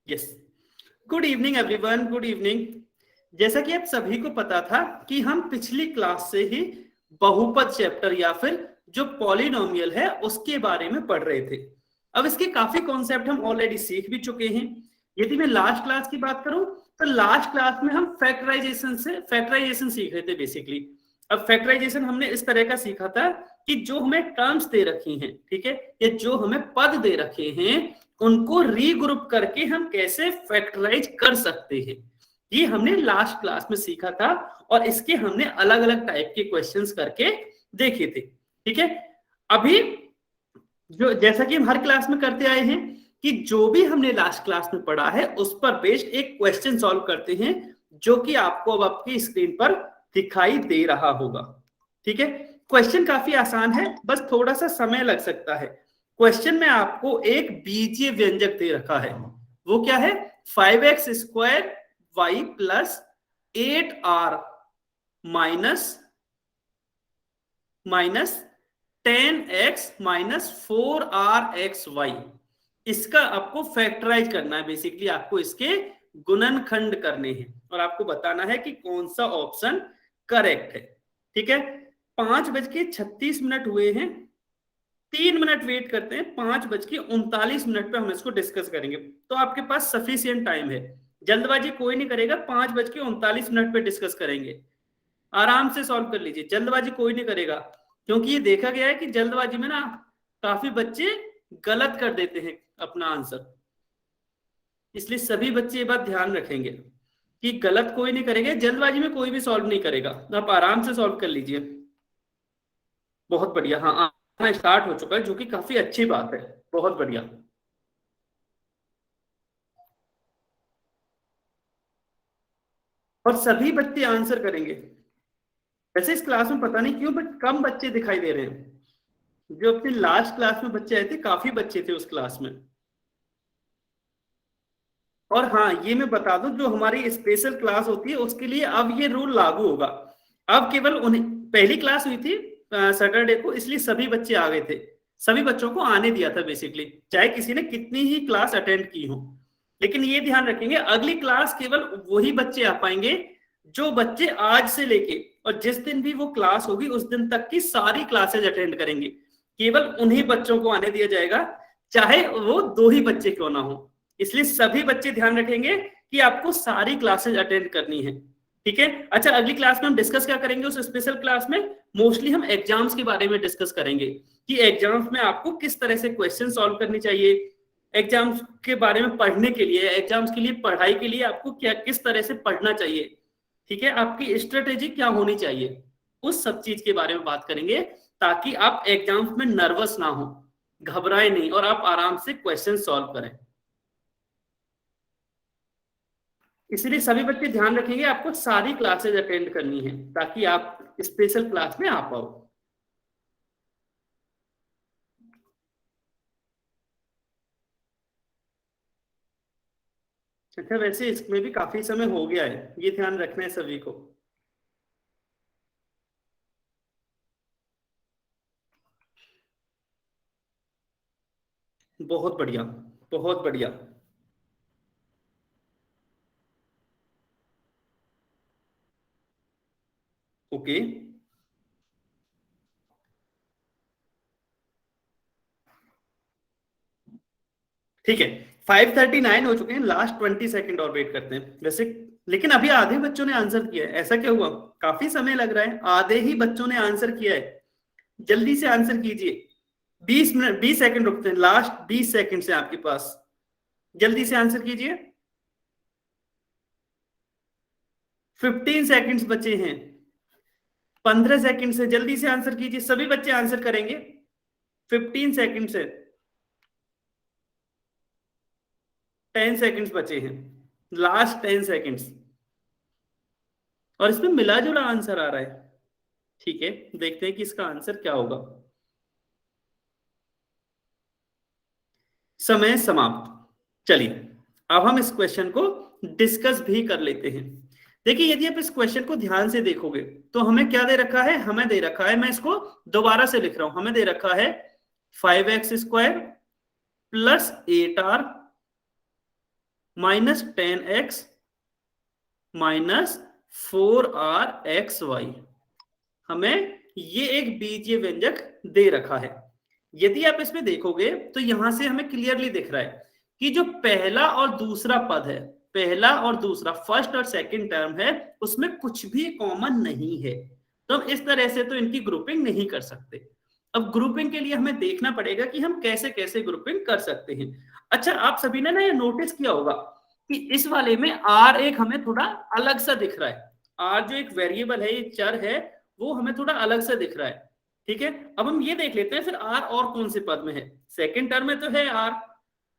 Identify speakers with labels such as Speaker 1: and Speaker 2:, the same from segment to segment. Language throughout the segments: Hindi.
Speaker 1: Yes, good evening everyone, good evening. जैसा कि आप सभी को पता था कि हम पिछली क्लास से ही बहुपद चैप्टर या फिर जो पॉलिनोमियल है उसके बारे में पढ़ रहे थे। अब इसके काफी कॉन्सेप्ट हम ऑलरेडी सीख भी चुके हैं। यदि मैं लास्ट क्लास की बात करूं तो लास्ट क्लास में हम फैक्टराइजेशन सीख रहे थे बेसिकली। अब फैक्टराइजेशन हमने इस तरह का सीखा था कि जो हमें टर्म्स दे रखी हैं, ठीक है, या जो हमें पद दे रखे हैं उनको रीग्रुप करके हम कैसे फैक्टराइज कर सकते हैं, ये हमने लास्ट क्लास में सीखा था। और इसके हमने अलग अलग टाइप के क्वेश्चंस करके देखे थे, ठीक है। अभी जो जैसा कि हम हर क्लास में करते आए हैं कि जो भी हमने लास्ट क्लास में पढ़ा है उस पर बेस्ड एक क्वेश्चन सॉल्व करते हैं, जो कि आपको अब आपकी स्क्रीन पर दिखाई दे रहा होगा, ठीक है। क्वेश्चन काफी आसान है, बस थोड़ा सा समय लग सकता है। क्वेश्चन में आपको एक बीजीय व्यंजक दे रखा है, वो क्या है? 5x square y plus 8r minus 10x minus 4rxy। इसका आपको फैक्टराइज करना है, बेसिकली आपको इसके गुणनखंड करने हैं और आपको बताना है कि कौन सा ऑप्शन करेक्ट है, ठीक है। 5:36 हुए हैं, 3 मिनट वेट करते हैं, 5:39 पे हम इसको डिस्कस करेंगे, तो आपके पास सफिशियंट टाइम है। जल्दबाजी कोई नहीं करेगा, 5:39 पे डिस्कस करेंगे। आराम से सॉल्व कर लीजिए, जल्दबाजी कोई नहीं करेगा, क्योंकि ये देखा गया है कि जल्दबाजी में ना काफी बच्चे गलत कर देते हैं अपना आंसर। इसलिए सभी बच्चे ये बात ध्यान रखेंगे कि गलत कोई नहीं करेगा, जल्दबाजी में कोई भी सॉल्व नहीं करेगा, आप आराम से सॉल्व कर लीजिए। बहुत बढ़िया, हाँ आना स्टार्ट हो चुका है, जो कि काफी अच्छी बात है, बहुत बढ़िया। और सभी बच्चे आंसर करेंगे। वैसे इस क्लास में पता नहीं क्यों बट कम बच्चे दिखाई दे रहे हैं। जो अपनी लास्ट क्लास में बच्चे आए थे, काफी बच्चे थे उस क्लास में। और हाँ, ये मैं बता दूं, जो हमारी स्पेशल क्लास होती है उसके लिए अब ये रूल लागू होगा। अब केवल उन्हें, पहली क्लास हुई थी सैटरडे को, इसलिए सभी बच्चे आ गए थे, सभी बच्चों को आने दिया था बेसिकली, चाहे किसी ने कितनी ही क्लास अटेंड की हो। लेकिन ये ध्यान रखेंगे, अगली क्लास केवल वही बच्चे आ पाएंगे जो बच्चे आज से लेके और जिस दिन भी वो क्लास होगी उस दिन तक की सारी क्लासेज अटेंड करेंगे। केवल उन्हीं बच्चों को आने दिया जाएगा, चाहे वो 2 ही बच्चे क्यों ना हो। इसलिए सभी बच्चे ध्यान रखेंगे कि आपको सारी क्लासेज अटेंड करनी है, ठीक है। अच्छा, अगली क्लास में हम डिस्कस क्या करेंगे? उस स्पेशल क्लास में मोस्टली हम एग्जाम्स के बारे में डिस्कस करेंगे कि एग्जाम्स में आपको किस तरह से क्वेश्चन सॉल्व करनी चाहिए, एग्जाम्स के बारे में पढ़ने के लिए, एग्जाम्स के लिए पढ़ाई के लिए आपको क्या किस तरह से पढ़ना चाहिए, ठीक है, आपकी स्ट्रेटेजी क्या होनी चाहिए, उस सब चीज के बारे में बात करेंगे, ताकि आप एग्जाम्स में नर्वस ना हो, घबराए नहीं और आप आराम से क्वेश्चन सॉल्व करें। इसलिए सभी बच्चे ध्यान रखेंगे, आपको सारी क्लासेज अटेंड करनी है ताकि आप स्पेशल क्लास में आ पाओ। अच्छा, वैसे इसमें भी काफी समय हो गया है, ये ध्यान रखना है सभी को। बहुत बढ़िया, बहुत बढ़िया। ओके, ठीक है, 5:39 हो चुके हैं, लास्ट 20 सेकंड और वेट करते हैं वैसे। लेकिन अभी आधे बच्चों ने आंसर किया है, ऐसा क्या हुआ? काफी समय लग रहा है, आधे ही बच्चों ने आंसर किया है। जल्दी से आंसर कीजिए, 20 मिनट 20 सेकंड रुकते हैं, लास्ट 20 सेकंड से आपके पास, जल्दी से आंसर कीजिए। 15 सेकंड्स बचे हैं, 15 सेकंड से जल्दी से आंसर कीजिए, सभी बच्चे आंसर करेंगे। 15 सेकंड से 10 सेकंड्स बचे हैं, लास्ट 10 सेकंड्स। और इसमें मिला जुला आंसर आ रहा है, ठीक है, देखते हैं कि इसका आंसर क्या होगा। समय समाप्त। चलिए, अब हम इस क्वेश्चन को डिस्कस भी कर लेते हैं। देखिए, यदि आप इस क्वेश्चन को ध्यान से देखोगे तो हमें क्या दे रखा है? हमें दे रखा है, मैं इसको दोबारा से लिख रहा हूं, हमें दे रखा है 5x square plus 8r minus 10x minus 4rxy। हमें ये एक बीजीय व्यंजक दे रखा है। यदि आप इसमें देखोगे तो यहां से हमें क्लियरली दिख रहा है कि जो पहला और दूसरा पद है, पहला और दूसरा, फर्स्ट और सेकंड टर्म है, उसमें कुछ भी कॉमन नहीं है। तो हम इस तरह से तो इनकी ग्रुपिंग नहीं कर सकते। अब ग्रुपिंग के लिए हमें देखना पड़ेगा कि हम कैसे कैसे ग्रुपिंग कर सकते हैं। अच्छा, आप सभी ने ना ये नोटिस किया होगा कि इस वाले में आर एक हमें थोड़ा अलग सा दिख रहा है। आर जो एक वेरिएबल है, ये चर है, वो हमें थोड़ा अलग से दिख रहा है। ठीक है, अब हम ये देख लेते हैं फिर आर और कौन से पद में है। सेकंड टर्म में तो है आर,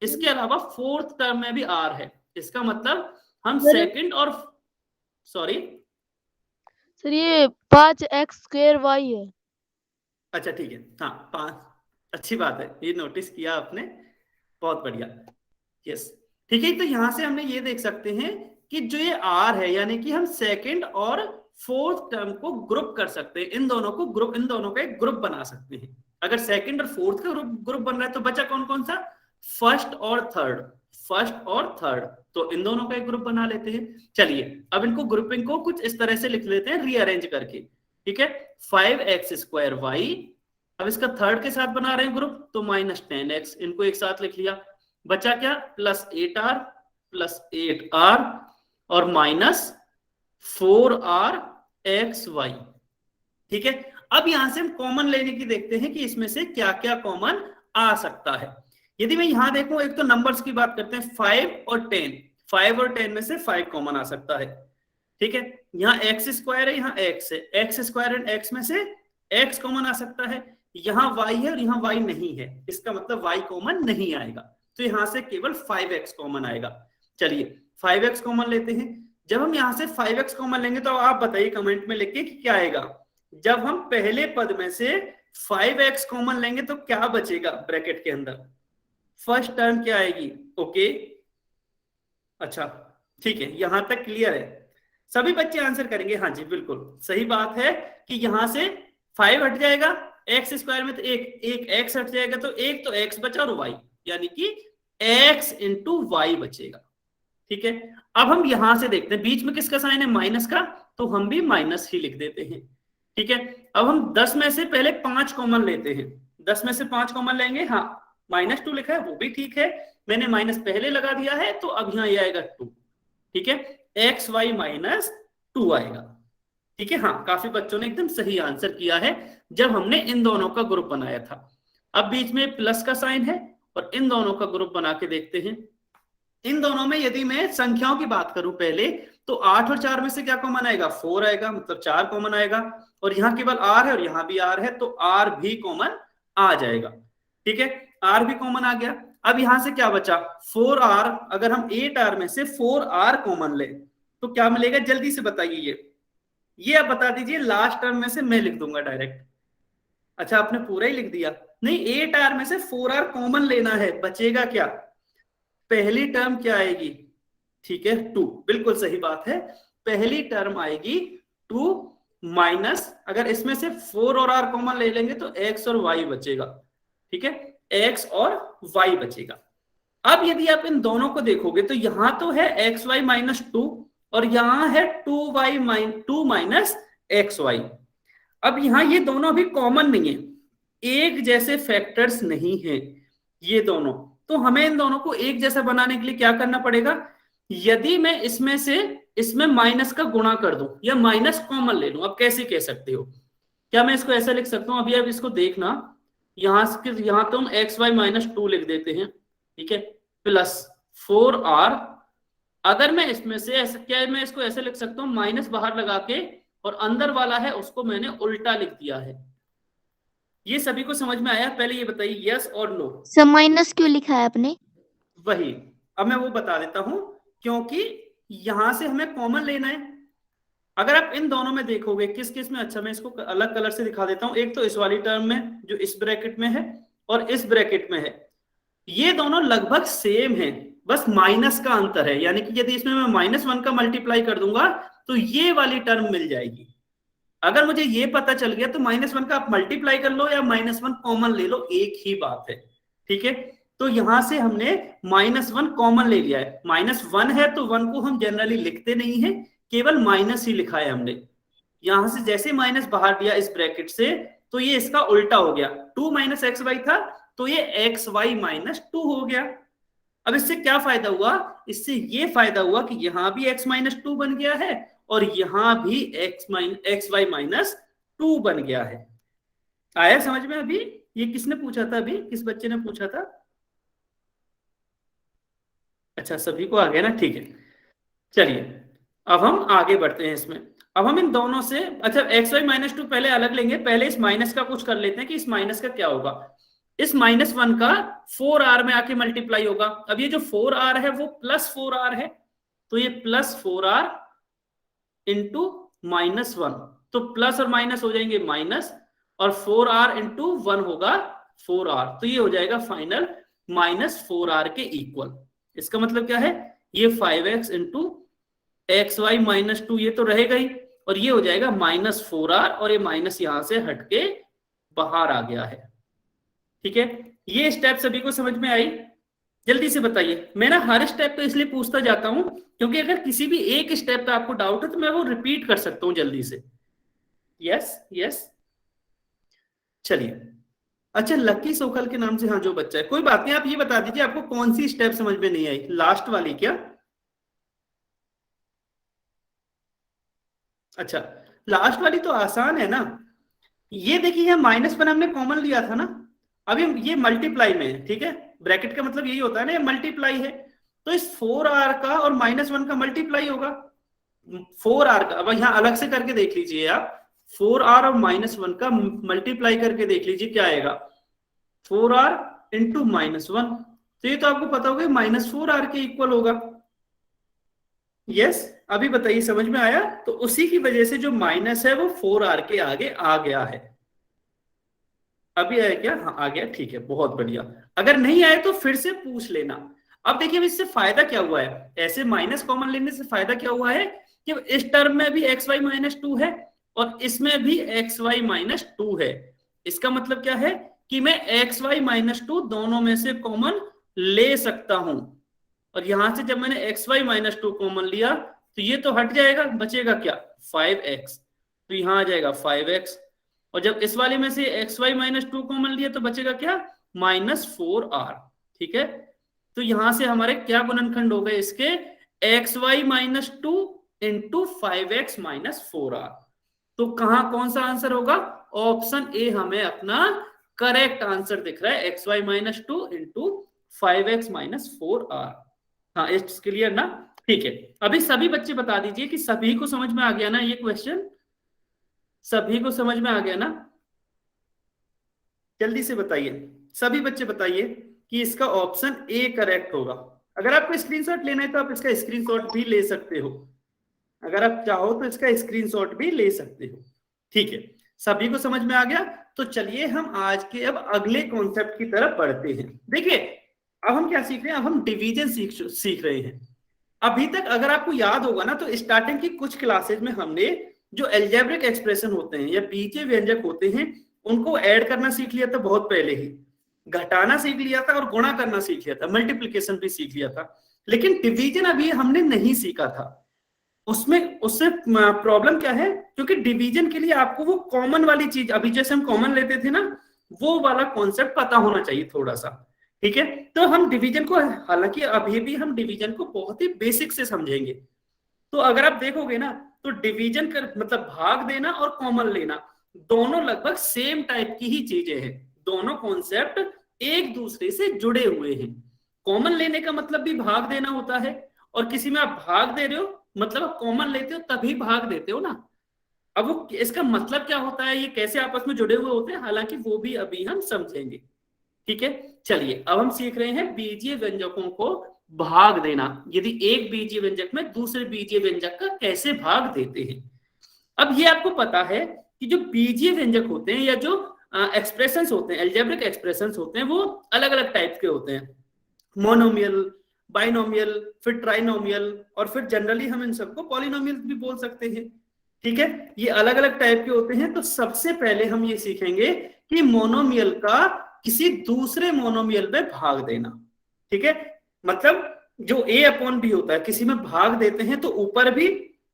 Speaker 1: इसके अलावा फोर्थ टर्म में भी आर है। इसका मतलब हम सेकंड और, सॉरी
Speaker 2: सर ये 5x² y है।
Speaker 1: अच्छा ठीक है, हाँ 5, अच्छी बात है, ये नोटिस किया आपने, बहुत बढ़िया। यस ठीक है, तो यहां से हमने ये देख सकते हैं कि जो ये आर है, यानी कि हम सेकंड और फोर्थ टर्म को ग्रुप कर सकते हैं। इन दोनों को ग्रुप, इन दोनों का एक ग्रुप बना सकते हैं। अगर सेकंड और फोर्थ का ग्रुप बन रहा है तो बचा कौन कौन सा, फर्स्ट और थर्ड, फर्स्ट और थर्ड, तो इन दोनों का एक ग्रुप बना लेते हैं। चलिए अब इनको ग्रुपिंग को कुछ इस तरह से लिख लेते हैं रीअरेंज करके। ठीक है, 5x² y, अब इसका थर्ड के साथ बना रहे हैं ग्रुप तो माइनस 10x, इनको एक साथ लिख लिया। बचा क्या, प्लस 8r प्लस 8r और माइनस 4rxy। ठीक है, अब यहां से हम कॉमन लेने की देखते हैं कि इसमें से क्या क्या कॉमन आ सकता है। यदि मैं यहां देखूं, एक तो नंबर्स की बात करते हैं, 5 और 10, 5 और 10 में से 5 कॉमन आ सकता है। ठीक है, यहाँ x² है, यहाँ x है, x² एंड x में से x कॉमन आ सकता है। यहाँ y है और यहाँ y नहीं है, इसका मतलब y कॉमन नहीं आएगा, तो यहां से केवल 5x कॉमन आएगा। चलिए 5x कॉमन लेते हैं। जब हम यहां से 5x कॉमन लेंगे तो आप बताइए कमेंट में लिख के कि क्या आएगा। जब हम पहले पद में से 5x कॉमन लेंगे तो क्या बचेगा ब्रैकेट के अंदर, फर्स्ट टर्म क्या आएगी। ओके अच्छा ठीक है, यहां तक क्लियर है, सभी बच्चे आंसर करेंगे। हाँ जी बिल्कुल सही बात है कि यहां से 5 हट जाएगा, x² में तो एक x हट जाएगा, तो एक तो x बचा और y, यानी कि x इंटू वाई बचेगा। ठीक है, अब हम यहां से देखते हैं बीच में किसका साइन है, माइनस का, तो हम भी माइनस ही लिख देते हैं। ठीक है, अब हम 10 में से पहले 5 कॉमन लेते हैं, 10 में से 5 कॉमन लेंगे। हाँ -2 लिखा है वो भी ठीक है, मैंने माइनस पहले लगा दिया है तो अब यहाँ ये आएगा 2। ठीक है, xy -2 आएगा। ठीक है, हाँ काफी बच्चों ने एकदम सही आंसर किया है जब हमने इन दोनों का ग्रुप बनाया था। अब बीच में प्लस का साइन है और इन दोनों का ग्रुप बना के देखते हैं। इन दोनों में यदि मैं संख्याओं की बात करूं पहले, तो 8 और 4 में से क्या कॉमन आएगा, 4 आएगा, मतलब 4 कॉमन आएगा, और यहाँ केवल r है और यहाँ भी r है तो r भी कॉमन आ जाएगा। ठीक है, r भी कॉमन आ गया। अब यहां से क्या बचा, 4r, अगर हम 8r में से 4r कॉमन ले तो क्या मिलेगा, जल्दी से बताइए। ये आप बता दीजिए, लास्ट टर्म में से मैं लिख दूंगा डायरेक्ट। अच्छा आपने पूरा ही लिख दिया, नहीं 8r में से 4r कॉमन लेना है, बचेगा क्या, पहली टर्म क्या आएगी, ठीक है 2, बिल्कुल सही बात है, पहली टर्म आएगी 2 माइनस, अगर इसमें से 4 और r कॉमन ले लेंगे तो x और y बचेगा। ठीक है, x और y बचेगा। अब यदि आप इन दोनों को देखोगे तो यहां तो है xy -2 और यहां है 2 माइनस xy। अब यहां ये दोनों अभी कॉमन नहीं है, एक जैसे फैक्टर्स नहीं है ये दोनों, तो हमें इन दोनों को एक जैसा बनाने के लिए क्या करना पड़ेगा, यदि मैं इसमें से इसमें माइनस का गुणा कर दूं या माइनस कॉमन ले लूं, अब कैसे कह सकते हो, क्या मैं इसको ऐसा लिख सकता हूं, अभी आप इसको देखना, यहां तो हम xy -2 लिख देते हैं। ठीक है, प्लस 4r, अगर मैं इसमें से ऐसा, क्या मैं इसको ऐसे लिख सकता हूं, माइनस बाहर लगा के और अंदर वाला है उसको मैंने उल्टा लिख दिया है। ये सभी को समझ में आया, पहले ये बताइए यस और नो।
Speaker 2: सर माइनस क्यों लिखा है आपने?
Speaker 1: वही अब मैं वो बता देता हूं, क्योंकि यहां से हमें कॉमन लेना है। अगर आप इन दोनों में देखोगे किस किस में, अच्छा मैं इसको अलग कलर से दिखा देता हूं, एक तो इस वाली टर्म में जो इस ब्रैकेट में है और इस ब्रैकेट में है, ये दोनों लगभग सेम है, बस माइनस का अंतर है, यानी कि यदि इसमें मैं -1 का मल्टीप्लाई कर दूंगा तो ये वाली टर्म मिल जाएगी। अगर मुझे ये पता चल गया तो -1 का आप मल्टीप्लाई कर लो या -1 कॉमन ले लो, एक ही बात है। ठीक है, तो यहां से हमने -1 कॉमन ले लिया है। -1 है तो 1 को हम जनरली लिखते नहीं है, केवल माइनस ही लिखा है हमने। यहां से जैसे माइनस बाहर दिया इस ब्रैकेट से, तो ये इसका उल्टा हो गया। 2 - xy था तो ये xy - 2 हो गया। अब इससे क्या फायदा हुआ? इससे ये फायदा हुआ कि यहां भी x - 2 बन गया है और यहां भी xy - 2 बन गया है। आया समझ में? अभी ये किसने पूछा था? अभी किस बच्चे ने पूछा था? अच्छा, सभी को आ गया ना, ठीक है। चलिए अब हम आगे बढ़ते हैं इसमें। अब हम इन दोनों से, अच्छा xy - 2 पहले अलग लेंगे, पहले इस माइनस का कुछ कर लेते हैं कि इस माइनस का क्या होगा। इस -1 का 4r में आके मल्टीप्लाई होगा। अब ये जो 4r है वो +4r है, तो ये +4r इंटू -1, तो प्लस और माइनस हो जाएंगे माइनस, और 4r इंटू 1 होगा 4r, तो ये हो जाएगा फाइनल -4r के इक्वल। इसका मतलब क्या है? ये 5x इंटू xy - 2 ये तो रहेगा ही, और ये हो जाएगा -4r, और ये माइनस यहां से हटके बाहर आ गया है। ठीक है, ये स्टेप सभी को समझ में आई? जल्दी से बताइए। मैं ना हर स्टेप पे इसलिए पूछता जाता हूं क्योंकि अगर किसी भी एक स्टेप पे आपको डाउट है तो मैं वो रिपीट कर सकता हूं जल्दी से। यस यस, चलिए। अच्छा, लकी सोखल के नाम से हाँ जो बच्चा है, कोई बात नहीं, आप ये बता दीजिए आपको कौन सी स्टेप समझ में नहीं आई? लास्ट वाली क्या? अच्छा, लास्ट वाली तो आसान है ना। ये देखिए -1 हमने कॉमन लिया था ना, अभी ये मल्टीप्लाई में है, ठीक है। ब्रैकेट का मतलब यही होता है ना, ये मल्टीप्लाई है, तो इस 4r का और -1 का मल्टीप्लाई होगा। 4r का अब यहां अलग से करके देख लीजिए आप, 4r और -1 का मल्टीप्लाई करके देख लीजिए क्या आएगा, 4r इंटू -1, तो ये तो आपको पता होगा -4r के इक्वल होगा। यस, अभी बताइए समझ में आया? तो उसी की वजह से जो माइनस है वो 4r के आगे आ गया है। अभी आया क्या? हाँ आ गया, ठीक है, बहुत बढ़िया। अगर नहीं आए तो फिर से पूछ लेना। अब देखिए इससे फायदा क्या हुआ है, ऐसे माइनस कॉमन लेने से फायदा क्या हुआ है कि इस टर्म में भी xy - 2 है और इसमें भी xy - 2 है। इसका मतलब क्या है कि मैं xy - 2 दोनों में से कॉमन ले सकता हूं, और यहां से जब मैंने xy - 2 कॉमन लिया तो ये तो हट जाएगा, बचेगा क्या? 5x, तो यहां आ जाएगा 5x, और जब इस वाले में से xy - 2 कॉमन लिया तो बचेगा क्या? -4r। ठीक है, तो यहां से हमारे क्या गुणनखंड हो गए इसके? xy - 2 into 5x - 4r। तो कहां कौन सा आंसर होगा? ऑप्शन ए हमें अपना करेक्ट आंसर दिख रहा है, xy - 2 इंटू 5x - 4r। हाँ, इट्स क्लियर ना? ठीक है, अभी सभी बच्चे बता दीजिए कि सभी को समझ में आ गया ना ये क्वेश्चन? सभी को समझ में आ गया ना? जल्दी से बताइए, सभी बच्चे बताइए कि इसका ऑप्शन ए करेक्ट होगा। अगर आपको स्क्रीनशॉट लेना है तो आप इसका स्क्रीनशॉट भी ले सकते हो, अगर आप चाहो तो इसका स्क्रीनशॉट भी ले सकते हो। ठीक है, सभी को समझ में आ गया? तो चलिए हम आज के अब अगले कॉन्सेप्ट की तरफ बढ़ते हैं। देखिए अब हम क्या सीख रहे हैं? अब हम डिवीजन सीख रहे हैं। अभी तक अगर आपको याद होगा ना, तो स्टार्टिंग की कुछ क्लासेज में हमने जो एल्जेब्रिक एक्सप्रेशन होते हैं या बीजीय व्यंजक होते हैं उनको ऐड करना सीख लिया था बहुत पहले ही, घटाना सीख लिया था और गुणा करना सीख लिया था, मल्टीप्लिकेशन भी सीख लिया था, लेकिन डिवीजन अभी हमने नहीं सीखा था। उसमें उससे प्रॉब्लम क्या है, क्योंकि डिवीजन के लिए आपको वो कॉमन वाली चीज, अभी जैसे हम कॉमन लेते थे ना, वो वाला कॉन्सेप्ट पता होना चाहिए थोड़ा सा। ठीक है, तो हम डिवीजन को, हालांकि अभी भी हम डिवीजन को बहुत ही बेसिक से समझेंगे। तो अगर आप देखोगे ना, तो डिवीजन कर मतलब भाग देना और कॉमन लेना दोनों लगभग सेम टाइप की ही चीजें हैं, दोनों कॉन्सेप्ट एक दूसरे से जुड़े हुए हैं। कॉमन लेने का मतलब भी भाग देना होता है, और किसी में आप भाग दे रहे हो मतलब आप कॉमन लेते हो तभी भाग देते हो ना। अब वो इसका मतलब क्या होता है, ये कैसे आपस में जुड़े हुए होते हैं, हालांकि वो भी अभी हम समझेंगे। ठीक है, चलिए अब हम सीख रहे हैं बीजीय व्यंजकों को भाग देना, यदि एक बीजीय व्यंजक में दूसरे बीजीय व्यंजक का कैसे भाग देते हैं। अब ये आपको पता है कि जो बीजीय व्यंजक होते हैं या जो एक्सप्रेशंस होते हैं, एल्जेब्रिक एक्सप्रेशंस होते हैं, वो अलग अलग टाइप के होते हैं, मोनोमियल, बाइनोमियल, फिर ट्राइनोमियल, और फिर जनरली हम इन सबको पॉलिनोमियल भी बोल सकते हैं। ठीक है, ये अलग अलग टाइप के होते हैं। तो सबसे पहले हम ये सीखेंगे कि मोनोमियल का किसी दूसरे मोनोमियल में भाग देना। ठीक है, मतलब जो a अपॉन बी होता है, किसी में भाग देते हैं तो ऊपर भी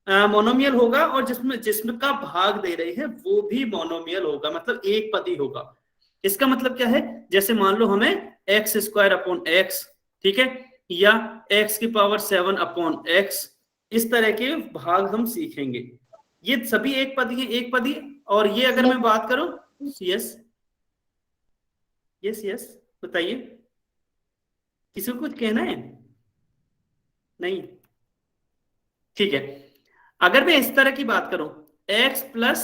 Speaker 1: मोनोमियल होगा, और जिसमें जिसमें का भाग दे रहे हैं वो भी मोनोमियल होगा, मतलब एक पदी होगा। इसका मतलब क्या है, जैसे मान लो हमें एक्स स्क्वायर अपॉन एक्स, ठीक है, या एक्स की पावर 7 अपॉन एक्स, इस तरह के भाग हम सीखेंगे। ये सभी एक पदी है, एक पदी। और ये अगर मैं बात करूं, यस यस यस, बताइए, किसी को कुछ कहना है? नहीं, ठीक है। अगर मैं इस तरह की बात करूं, x प्लस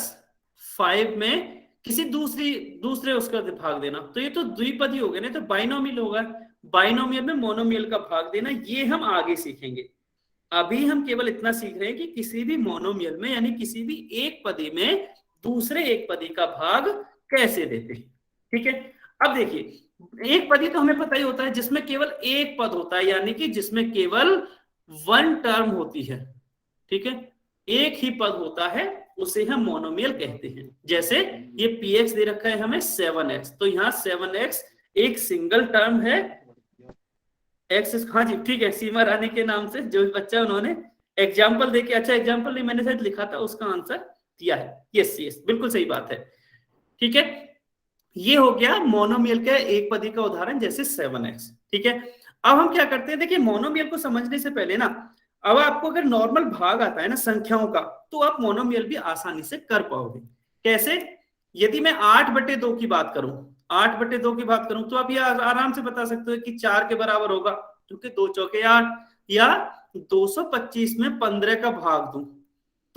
Speaker 1: 5 में किसी दूसरे उसका भाग देना, तो ये तो द्विपदी हो गया ना, तो बाइनोमियल होगा। बाइनोमियल में मोनोमियल का भाग देना, ये हम आगे सीखेंगे। अभी हम केवल इतना सीख रहे हैं कि किसी भी मोनोमियल में, यानी किसी भी एक पदी में दूसरे एक पदी का भाग कैसे देते हैं। ठीक है, अब देखिए, एक पदी तो हमें पता ही होता है जिसमें केवल एक पद होता है, यानी कि जिसमें केवल वन टर्म होती है। ठीक है, एक ही पद होता है, उसे हम मोनोमियल कहते हैं। जैसे ये px दे रखा है हमें 7x, तो यहाँ 7x एक सिंगल टर्म है। एक्स, हाँ जी ठीक है, सीमा रानी के नाम से जो बच्चा उन्होंने एग्जाम्पल देके, अच्छा एग्जाम्पल नहीं मैंने शायद लिखा था, उसका आंसर दिया है। यस यस, बिल्कुल सही बात है। ठीक है, ये हो गया मोनोमियल का एक पदी का उदाहरण, जैसे 7x। ठीक है, अब हम क्या करते हैं, देखिए मोनोमियल को समझने से पहले ना, अब आपको अगर नॉर्मल भाग आता है ना संख्याओं का, तो आप मोनोमियल भी आसानी से कर पाओगे। कैसे? यदि मैं 8/2 की बात करूं, 8/2 की बात करूं, तो आप ये आराम से बता सकते हो कि 4 के बराबर होगा, क्योंकि 2 चौके 8, या 225 में 15 का भाग दूं,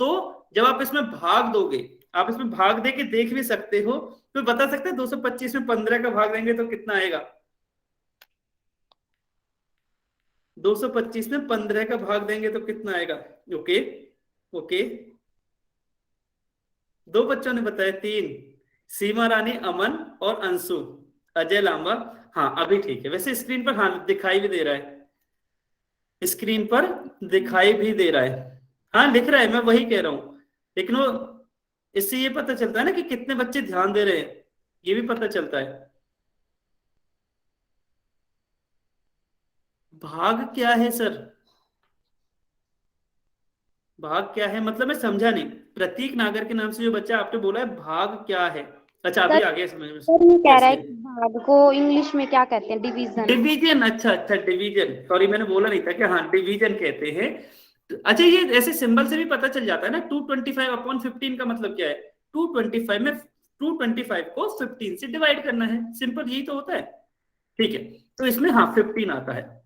Speaker 1: तो जब आप इसमें भाग दोगे, आप इसमें भाग दे के देख भी सकते हो, तो बता सकते हैं 225 में 15 का भाग देंगे तो कितना आएगा? 225 में 15 का भाग देंगे तो कितना आएगा? ओके ओके, 2 बच्चों ने बताया, 3, सीमा रानी, अमन और अंशु, अजय लांबा। हाँ अभी ठीक है, वैसे स्क्रीन पर हाँ दिखाई भी दे रहा है, स्क्रीन पर दिखाई भी दे रहा है, हाँ लिख रहा है, मैं वही कह रहा हूं। लेकिन वो, इससे ये पता चलता है ना कि कितने बच्चे ध्यान दे रहे हैं, ये भी पता चलता है। भाग क्या है सर? भाग क्या है मतलब मैं समझा नहीं। प्रतीक नागर के नाम से जो बच्चा आपने बोला है, भाग क्या है? अच्छा अभी
Speaker 3: सर,
Speaker 1: आ गया समझ में।
Speaker 3: सर ये कह
Speaker 1: यस
Speaker 3: रहा है
Speaker 1: यस,
Speaker 3: कि भाग को इंग्लिश में क्या कहते हैं? डिवीजन।
Speaker 1: डिवीजन, अच्छा अच्छा डिवीजन, सॉरी मैंने बोला नहीं था कि हाँ डिवीजन कहते हैं। तो अच्छा, ये ऐसे सिंबल से भी पता चल जाता है ना, 225/15 का मतलब क्या है? 225 में 225 को 15 से डिवाइड करना है, सिंपल यही तो होता है। ठीक है, तो इसमें हाँ 15 आता है।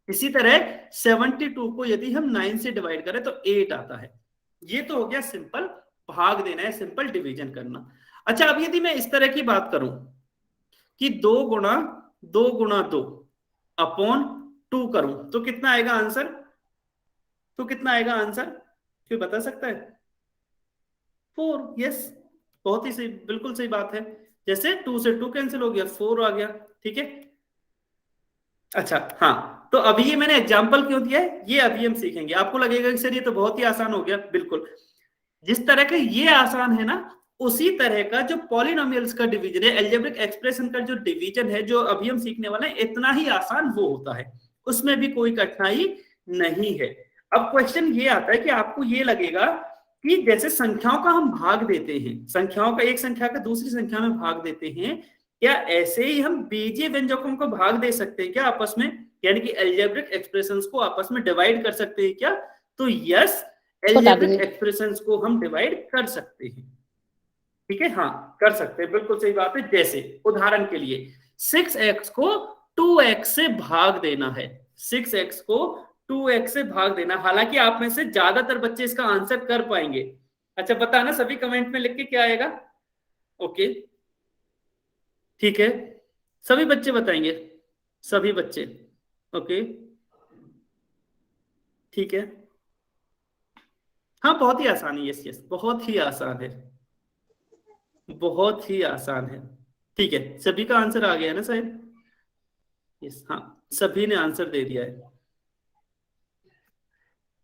Speaker 1: इसी तरह 72 को यदि हम 9 से डिवाइड करें तो 8 आता है। ये तो हो गया सिंपल भाग देना है, सिंपल डिवीजन करना। अच्छा, अब यदि मैं इस तरह की बात करूं कि 2 गुणा 2 अपॉन 2 करूं, तो कितना आएगा आंसर? तो कितना आएगा आंसर, कोई बता सकता है? 4। यस, बहुत ही सही, बिल्कुल सही बात है। जैसे 2 से 2 कैंसिल हो गया, 4 आ गया। ठीक है, अच्छा हाँ, तो अभी ये मैंने एग्जाम्पल क्यों दिया है, ये अभी हम सीखेंगे। आपको लगेगा कि सर ये तो बहुत ही आसान हो गया, बिल्कुल। जिस तरह का ये आसान है ना, उसी तरह का जो पॉलिनोमियल्स का डिवीजन है, अलजेब्रिक एक्सप्रेशन का जो डिवीजन है, जो अभी हम सीखने वाले हैं, इतना ही आसान वो होता है, उसमें भी कोई कठिनाई नहीं है। अब क्वेश्चन ये आता है कि आपको ये लगेगा कि जैसे संख्याओं का हम भाग देते हैं, संख्याओं का, एक संख्या का दूसरी संख्या में भाग देते हैं, क्या ऐसे ही हम बीजीय व्यंजकों को भाग दे सकते हैं क्या आपस में, यानी कि अलजेब्रिक एक्सप्रेशंस को आपस में डिवाइड कर सकते हैं क्या? तो यस, अलजेब्रिक एक्सप्रेशंस को हम डिवाइड कर सकते हैं। ठीक है, हाँ कर सकते हैं, बिल्कुल सही बात है। जैसे उदाहरण के लिए 6x को 2x से भाग देना है, 6x को 2x से भाग देना। हालांकि आप में से ज्यादातर बच्चे इसका आंसर कर पाएंगे। अच्छा बताना सभी कमेंट में लिख के क्या आएगा। ओके ठीक है, सभी बच्चे बताएंगे, सभी बच्चे। ओके ठीक है, हाँ बहुत ही आसान है, यस यस बहुत ही आसान है, बहुत ही आसान है। ठीक है, सभी का आंसर आ गया ना शायद? यस हाँ, सभी ने आंसर दे दिया है।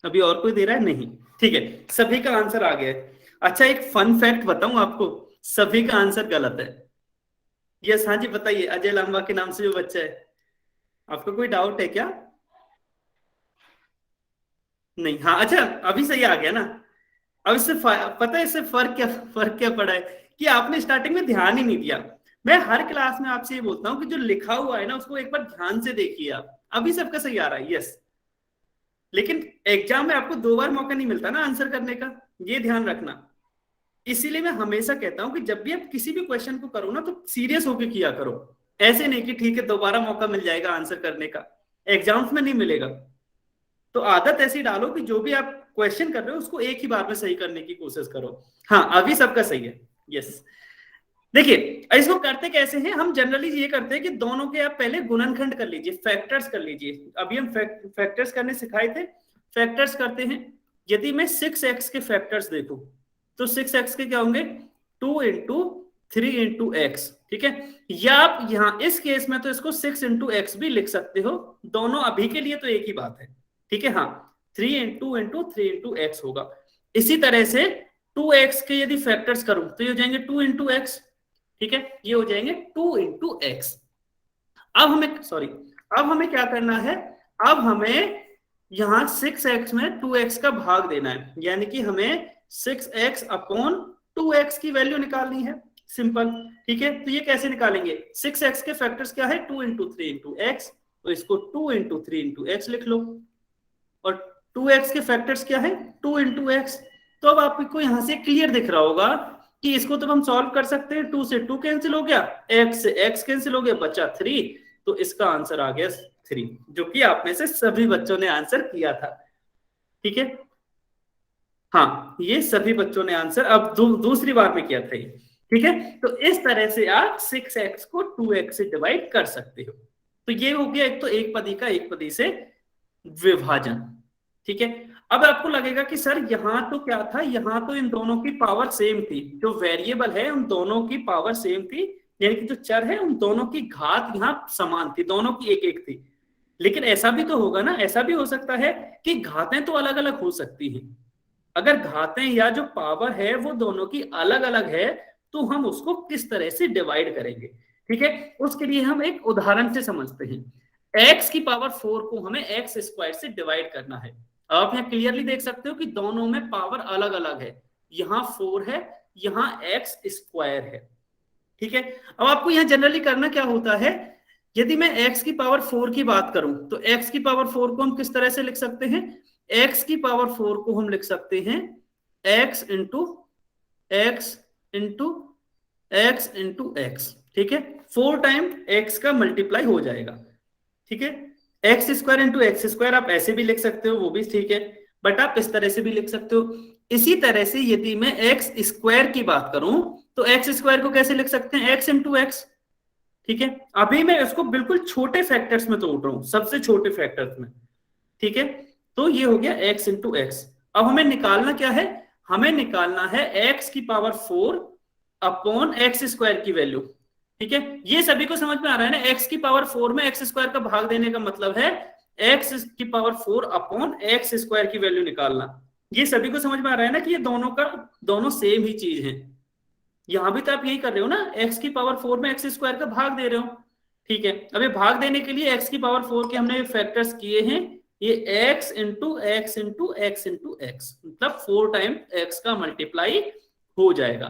Speaker 1: अभी और कोई दे रहा है? नहीं, ठीक है, सभी का आंसर आ गया है। अच्छा एक फन फैक्ट बताऊं आपको, सभी का आंसर गलत है। यस, हाँ जी बताइए, अजय लांबा के नाम से जो बच्चा है, आपको कोई डाउट है क्या? नहीं, हाँ अच्छा, अभी सही आ गया ना। अब इससे पता है इससे फर्क क्या पड़ा है कि आपने स्टार्टिंग में ध्यान ही नहीं दिया। मैं हर क्लास में आपसे ये बोलता हूँ कि जो लिखा हुआ है ना उसको एक बार ध्यान से देखिए आप, अभी सबका सही आ रहा है, यस। लेकिन एग्जाम में आपको 2 बार मौका नहीं मिलता ना आंसर करने का, ये ध्यान रखना। इसीलिए मैं हमेशा कहता हूं कि जब भी आप किसी भी क्वेश्चन को करो ना तो सीरियस होकर किया करो। ऐसे नहीं कि ठीक है दोबारा मौका मिल जाएगा आंसर करने का, एग्जाम्स में नहीं मिलेगा। तो आदत ऐसी डालो कि जो भी आप क्वेश्चन कर रहे हो उसको एक ही बार में सही करने की कोशिश करो। हाँ अभी सबका सही है, यस। देखिए इसको करते कैसे हैं, हम जनरली ये करते हैं कि दोनों के आप पहले गुणनखंड कर लीजिए, फैक्टर्स कर लीजिए। अभी हम फैक्टर्स करने सिखाए थे, फैक्टर्स करते हैं। यदि मैं 6x के फैक्टर्स देखूं तो 6x के क्या होंगे, 2 इंटू 3 इंटू एक्स, ठीक है। या आप यहाँ इस केस में तो इसको 6 इंटू एक्स भी लिख सकते हो, दोनों अभी के लिए तो एक ही बात है, ठीक है। हाँ 3 इंटू 3 इंटू एक्स होगा। इसी तरह से 2x के यदि फैक्टर्स करूं तो ये हो जाएंगे 2 इंटू एक्स, ठीक है, ये हो जाएंगे 2 इंटू एक्स। अब हमें क्या करना है, अब हमें यहां 6x में 2x का भाग देना है, यानी कि हमें 6x अपॉन 2x की वैल्यू निकालनी है, सिंपल, ठीक है। तो ये कैसे निकालेंगे, 6x के फैक्टर्स क्या है, 2 इंटू 3 इंटू एक्स, तो इसको 2 इंटू 3 इंटू एक्स लिख लो। और 2x के फैक्टर्स क्या है, 2 इंटू एक्स। तो अब आपको यहां से क्लियर दिख रहा होगा कि इसको तो हम सॉल्व कर सकते हैं, 2 से 2 कैंसिल हो गया, x से x कैंसिल हो गया, बचा 3। तो इसका आंसर आ गया 3, जो कि आप में से सभी बच्चों ने आंसर किया था, ठीक है। हाँ ये सभी बच्चों ने आंसर अब दूसरी बार में किया था ये, ठीक है। तो इस तरह से आप 6x को 2x से डिवाइड कर सकते हो। तो ये हो गया एक तो एक पदी का एक पदी से विभाजन, ठीक है। अब आपको लगेगा कि सर यहां तो क्या था, यहां तो इन दोनों की पावर सेम थी, जो वेरिएबल है उन दोनों की पावर सेम थी, यानी कि जो चर है उन दोनों की घात यहां समान थी, दोनों की एक एक थी। लेकिन ऐसा भी तो होगा ना, ऐसा भी हो सकता है कि घातें तो अलग अलग हो सकती हैं। अगर घातें या जो पावर है वो दोनों की अलग अलग है तो हम उसको किस तरह से डिवाइड करेंगे, ठीक है। उसके लिए हम एक उदाहरण से समझते हैं। x की पावर 4 को हमें x स्क्वायर से डिवाइड करना है। आप यहाँ क्लियरली देख सकते हो कि दोनों में पावर अलग अलग है, यहाँ 4 है, यहाँ x स्क्वायर है, ठीक है। अब आपको यहाँ जनरली करना क्या होता है, यदि मैं x की पावर 4 की बात करूं तो x की पावर 4 को हम किस तरह से लिख सकते हैं, x की पावर 4 को हम लिख सकते हैं x into x into x into x, ठीक है। 4 टाइम x का मल्टीप्लाई हो जाएगा, ठीक है। X square into x square आप ऐसे भी लिख सकते हो, वो भी ठीक है, बट आप इस तरह से भी लिख सकते हो। इसी तरह से यदि मैं एक्स स्क्वायर की बात करूं तो एक्स स्क्वायर को कैसे लिख सकते हैं, एक्स इंटू एक्स, ठीक है। अभी मैं इसको बिल्कुल छोटे फैक्टर्स में तोड़ रहा हूं, सबसे छोटे फैक्टर्स में, ठीक है। तो ये हो गया एक्स इंटू एक्स। अब हमें निकालना क्या है, हमें निकालना है एक्स की पावर 4 अपॉन एक्स स्क्वायर की वैल्यू, ठीक है। ये सभी को समझ में आ रहा है ना, एक्स की पावर 4 में एक्स स्क्वायर का भाग देने का मतलब है एक्स की पावर 4 अपॉन एक्स स्क्वायर की वैल्यू निकालना। ये सभी को समझ में आ रहा है ना कि ये दोनों सेम ही चीज है। यहां भी तो आप यही कर रहे हो ना, एक्स की पावर 4 में एक्स स्क्वायर का भाग दे रहे हो, ठीक है। अब ये भाग देने के लिए एक्स की पावर 4 के हमने फैक्टर्स किए हैं, ये x into x into x into x, मतलब 4 टाइम एक्स का मल्टीप्लाई हो जाएगा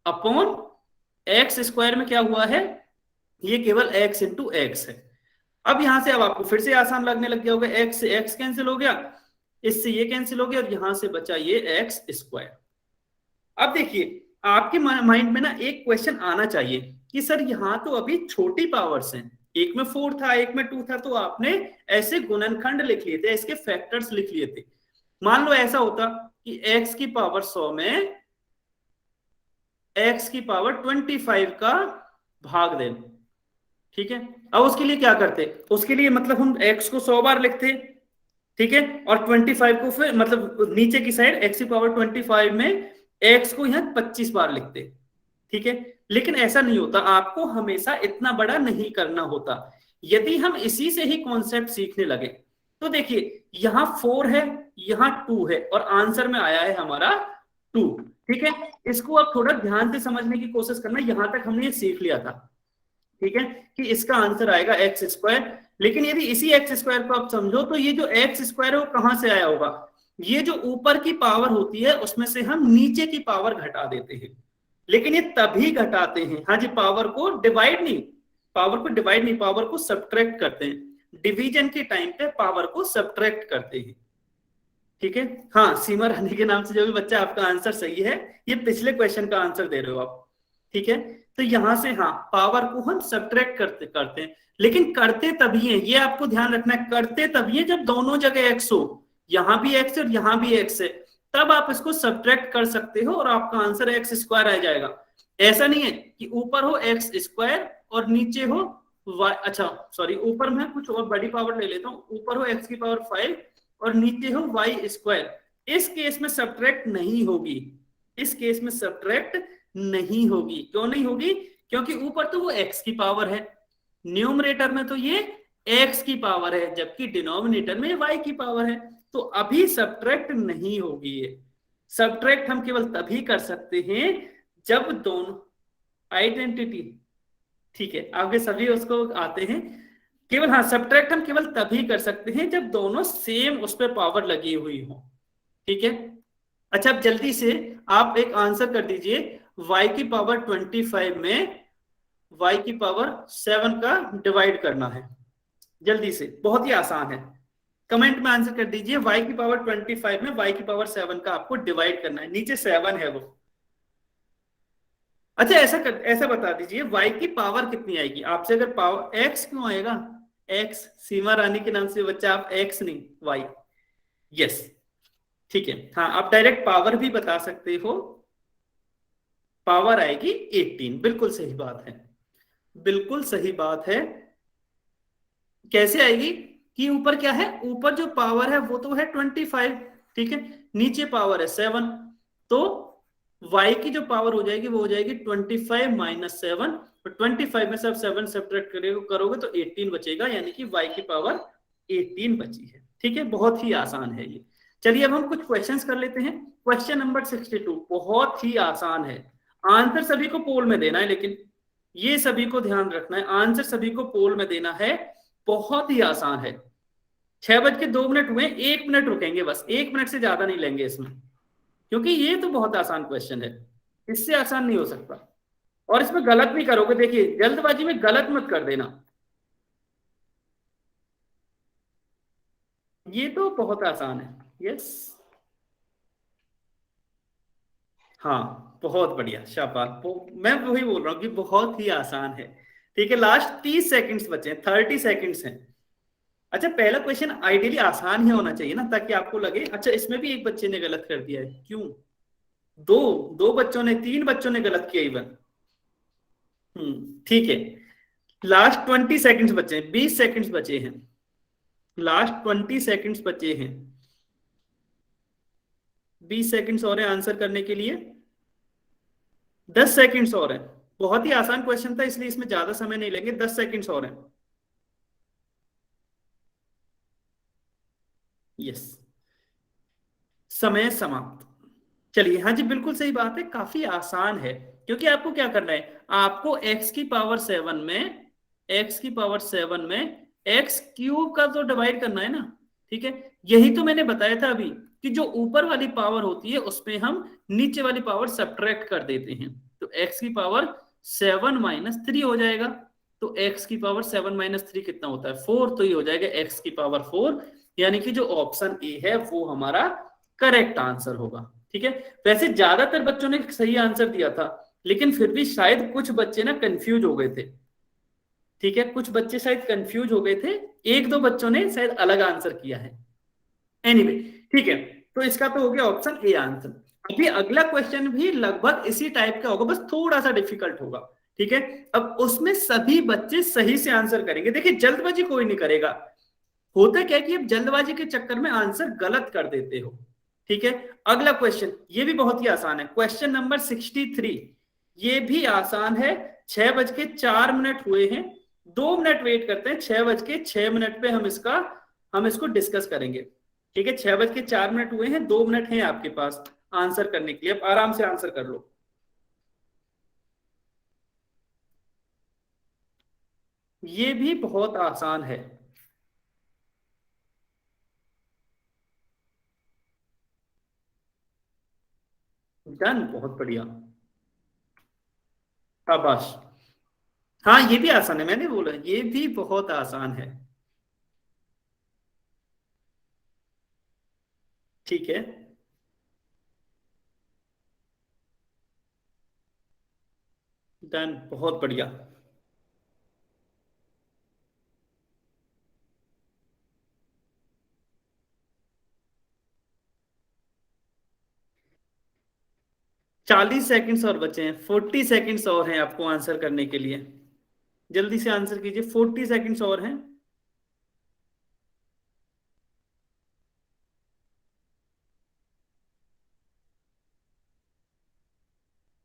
Speaker 1: अपॉन एक्स स्क्वायर में क्या हुआ है, ये केवल एक्स इंटू एक्स है। अब यहां से अब आपको फिर से आसान लगने लग गया होगा, एक्स से एक्स कैंसिल हो गया, इससे ये कैंसिल हो गया और यहां से बचा ये एक्स स्क्वायर। अब देखिए आपके माइंड में ना एक क्वेश्चन आना चाहिए कि सर यहां तो अभी छोटी पावर्स हैं, एक में 4 था एक में 2 था, तो आपने ऐसे गुणनखंड लिख लिए थे, इसके फैक्टर्स लिख लिए थे। मान लो ऐसा होता कि x की पावर 100 में x की पावर 25 का भाग दें, ठीक है। अब उसके लिए क्या करते, उसके लिए मतलब हम x को 100 बार लिखते, ठीक है, और 25 को फिर मतलब नीचे की साइड x की पावर 25 में x को यहां 25 बार लिखते, ठीक है। लेकिन ऐसा नहीं होता, आपको हमेशा इतना बड़ा नहीं करना होता। यदि हम इसी से ही कॉन्सेप्ट सीखने लगे तो देखिए यहां 4 है यहां 2 है और आंसर में आया है हमारा 2, ठीक है। इसको आप थोड़ा ध्यान से समझने की कोशिश करना, यहां तक हमने ये सीख लिया था, ठीक है, कि इसका आंसर आएगा एक्स स्क्वायर। लेकिन यदि इसी एक्स स्क्वायर को आप समझो तो ये जो एक्स स्क्वायर है वो कहां से आया होगा, ये जो ऊपर की पावर होती है उसमें से हम नीचे की पावर घटा देते हैं। लेकिन ये तभी घटाते हैं, हाँ जी, पावर को डिवाइड नहीं, पावर को सब्ट्रैक्ट करते हैं। डिवीजन के टाइम पे पावर को सब्ट्रैक्ट करते हैं। ठीक है, हाँ, सीमा रानी के नाम से जो भी बच्चा, आपका आंसर सही है, ये पिछले क्वेश्चन का आंसर दे रहे हो आप। ठीक है, तो यहां से हाँ पावर को हम सब्ट्रैक्ट करते हैं, लेकिन करते तभी है, ये आपको ध्यान रखना है, करते तभी है जब दोनों जगह एक्स हो, यहां भी एक्स है और यहां भी एक्स है, तब आप इसको सब्ट्रैक्ट कर सकते हो और आपका आंसर एक्स स्क्वायर आ जाएगा। ऐसा नहीं है कि ऊपर हो एक्स स्क्वायर और नीचे हो वाई, अच्छा सॉरी, ऊपर में कुछ और बड़ी पावर ले लेता हूँ, ऊपर हो एक्स की पावर 5 और नीचे हो वाई स्क्वायर। इस केस में सब्ट्रैक्ट नहीं होगी, इस केस में सब्ट्रैक्ट नहीं होगी। क्यों नहीं होगी? क्योंकि ऊपर तो वो एक्स की पावर है, न्यूमरेटर में तो ये एक्स की पावर है, जबकि डिनोमिनेटर में वाई की पावर है, तो अभी सब्ट्रैक्ट नहीं होगी। ये सब्ट्रैक्ट हम केवल तभी कर सकते हैं जब दोनों आइडेंटिटी, ठीक है, आगे सभी उसको आते हैं, केवल हाँ सब्ट्रैक्ट हम केवल तभी कर सकते हैं जब दोनों सेम उस पर पावर लगी हुई हो। ठीक है, अच्छा अब जल्दी से आप एक आंसर कर दीजिए, y की पावर 25 में y की पावर 7 का डिवाइड करना है, जल्दी से, बहुत ही आसान है। कमेंट में आंसर कर दीजिए, y की पावर 25 में y की पावर 7 का आपको डिवाइड करना है, नीचे 7 है वो। अच्छा ऐसा बता दीजिए, y की पावर कितनी आएगी आपसे, अगर पावर x क्यों आएगा, x, सीमा रानी के नाम से बच्चा, आप x नहीं y, यस ठीक है, हाँ आप डायरेक्ट पावर भी बता सकते हो, पावर आएगी 18, बिल्कुल सही बात है, बिल्कुल सही बात है। कैसे आएगी कि ऊपर क्या है, ऊपर जो पावर है वो तो है 25, ठीक है, नीचे पावर है 7, तो y की जो पावर हो जाएगी वो हो जाएगी 25 माइनस 7, और 25 में सब 7 सब्ट्रैक्ट करोगे तो 18 बचेगा, यानी कि y की पावर 18 बची है। ठीक है, बहुत ही आसान है ये। चलिए अब हम कुछ क्वेश्चंस कर लेते हैं। क्वेश्चन नंबर 62 बहुत ही आसान है, आंसर सभी को पोल में देना है, लेकिन ये सभी को ध्यान रखना है, आंसर सभी को पोल में देना है, बहुत ही आसान है। 6:02 हुए, 1 मिनट रुकेंगे बस, 1 मिनट से ज्यादा नहीं लेंगे इसमें, क्योंकि ये तो बहुत आसान क्वेश्चन है, इससे आसान नहीं हो सकता। और इसमें गलत भी करोगे, देखिए जल्दबाजी में गलत मत कर देना, ये तो बहुत आसान है। यस, हाँ बहुत बढ़िया, शाबाश, मैं वही बोल रहा हूँ कि बहुत ही आसान है। ठीक है, लास्ट 30 सेकंड्स बचे हैं, 30 सेकंड्स हैं। अच्छा पहला क्वेश्चन आइडियली आसान ही होना चाहिए ना, ताकि आपको लगे। अच्छा इसमें भी एक बच्चे ने गलत कर दिया है, क्यों? दो बच्चों ने, 3 बच्चों ने गलत किया इवन। ठीक है, लास्ट 20 सेकंड्स बचे हैं, 20 सेकंड्स बचे हैं, लास्ट 20 सेकंड्स बचे हैं, 20 सेकंड्स और हैं आंसर करने के लिए, 10 सेकंड्स और हैं। बहुत ही आसान क्वेश्चन था, इसलिए इसमें ज्यादा समय नहीं लेंगे, 10 सेकंड्स और हैं। यस, समय समाप्त। चलिए, हाँ जी बिल्कुल सही बात है, काफी आसान है, क्योंकि आपको क्या करना है, आपको x की पावर 7 में, x की पावर 7 में x क्यूब का तो डिवाइड करना है ना। ठीक है, यही तो मैंने बताया था अभी कि जो ऊपर वाली पावर होती है उसमें हम नीचे वाली पावर सब्ट्रैक्ट कर देते हैं, तो x की पावर 7 माइनस 3 हो जाएगा, तो x की पावर 7 माइनस 3 कितना होता है, 4, तो ये हो जाएगा x की पावर 4, यानी कि जो ऑप्शन ए है वो हमारा करेक्ट आंसर होगा। ठीक है, वैसे ज्यादातर बच्चों ने सही आंसर दिया था, लेकिन फिर भी शायद कुछ बच्चे ना कंफ्यूज हो गए थे। ठीक है, कुछ बच्चे शायद कंफ्यूज हो गए थे, 1-2 बच्चों ने शायद अलग आंसर किया है। एनीवे ठीक है, तो इसका तो हो गया ऑप्शन ए आंसर। अभी अगला क्वेश्चन भी लगभग इसी टाइप का होगा, बस थोड़ा सा डिफिकल्ट होगा। ठीक है, अब उसमें सभी बच्चे सही से आंसर करेंगे। देखिए जल्दबाजी कोई नहीं करेगा, होता क्या कि अब जल्दबाजी के चक्कर में आंसर गलत कर देते हो। ठीक है, अगला क्वेश्चन ये भी बहुत ही आसान है, क्वेश्चन नंबर 63, ये भी आसान है। 6:04 हुए हैं, 2 मिनट वेट करते हैं, 6:06 पे हम इसको डिस्कस करेंगे। ठीक है, 6:04 हुए हैं, 2 मिनट हैं आपके पास आंसर करने के लिए, अब आराम से आंसर कर लो। ये भी बहुत आसान है। डन, बहुत बढ़िया, शाबाश। हाँ ये भी आसान है, मैंने बोला ये भी बहुत आसान है। ठीक है, डन, बहुत बढ़िया। चालीस सेकंड्स और बचे हैं, 40 सेकंड्स और हैं आपको आंसर करने के लिए। जल्दी से आंसर कीजिए, 40 सेकंड्स और हैं।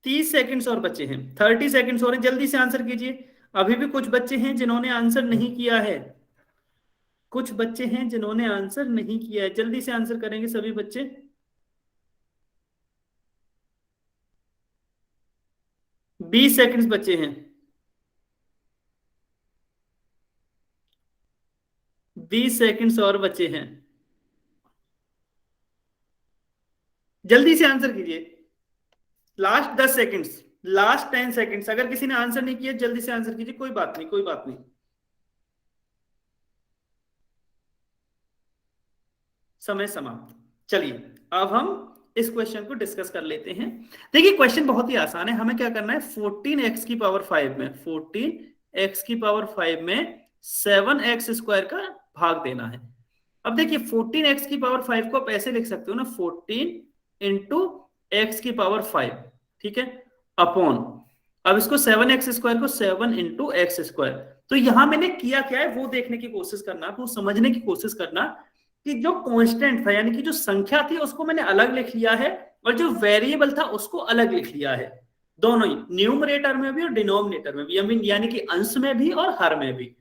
Speaker 1: 30 सेकंड्स और बचे हैं, 30 सेकंड्स और हैं, जल्दी से आंसर कीजिए। अभी भी कुछ बच्चे हैं जिन्होंने आंसर नहीं किया है, कुछ बच्चे हैं जिन्होंने आंसर नहीं किया है, जल्दी से आंसर करेंगे सभी बच्चे। 20 सेकंड्स बचे हैं, 20 सेकंड्स और बचे हैं, जल्दी से आंसर कीजिए। लास्ट 10 सेकंड्स, लास्ट 10 सेकंड्स, अगर किसी ने आंसर नहीं किया जल्दी से आंसर कीजिए, कोई बात नहीं, कोई बात नहीं। समय समाप्त। चलिए अब हम इस क्वेश्चन को डिस्कस कर लेते हैं। देखिए क्वेश्चन बहुत ही आसान है, हमें क्या करना है, 14x⁵ में 14x⁵ में 7x² का भाग देना है। अब देखिए 14x⁵ को आप ऐसे लिख सकते हो ना, 14 इंटू x⁵, ठीक है, अपॉन, अब इसको 7x² को 7 इंटू x²। तो यहां मैंने किया क्या है वो देखने की कोशिश करना, वो समझने की कोशिश करना कि जो कांस्टेंट था यानी कि जो संख्या थी उसको मैंने अलग लिख लिया है और जो वेरिएबल था उसको अलग लिख लिया है, दोनों ही, न्यूमरेटर में भी और डिनोमिनेटर में भी, यानी कि अंश में भी और हर में भी।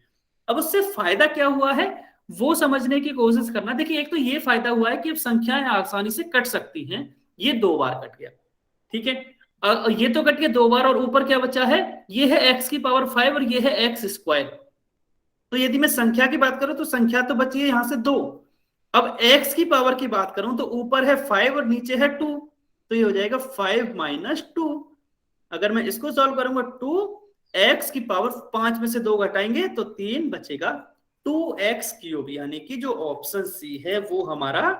Speaker 1: अब उससे फायदा क्या हुआ है वो समझने की कोशिश करना। देखिए एक तो ये फायदा हुआ है कि अब संख्याएं आसानी से कट सकती हैं, ये 2 बार कट गया, ठीक है, ये तो कट गया 2 बार, और ऊपर क्या बचा है, ये है x⁵ और ये है x²। तो यदि मैं संख्या की बात करूं तो संख्या तो बची है यहां से 2। अब x की पावर की बात करूं तो ऊपर है 5 और नीचे है 2, तो ये हो जाएगा 5 - 2। अगर मैं इसको सॉल्व करूंगा 2x⁵, 5 में से 2 घटाएंगे तो 3 बचेगा, 2x³, यानी कि जो ऑप्शन सी है वो हमारा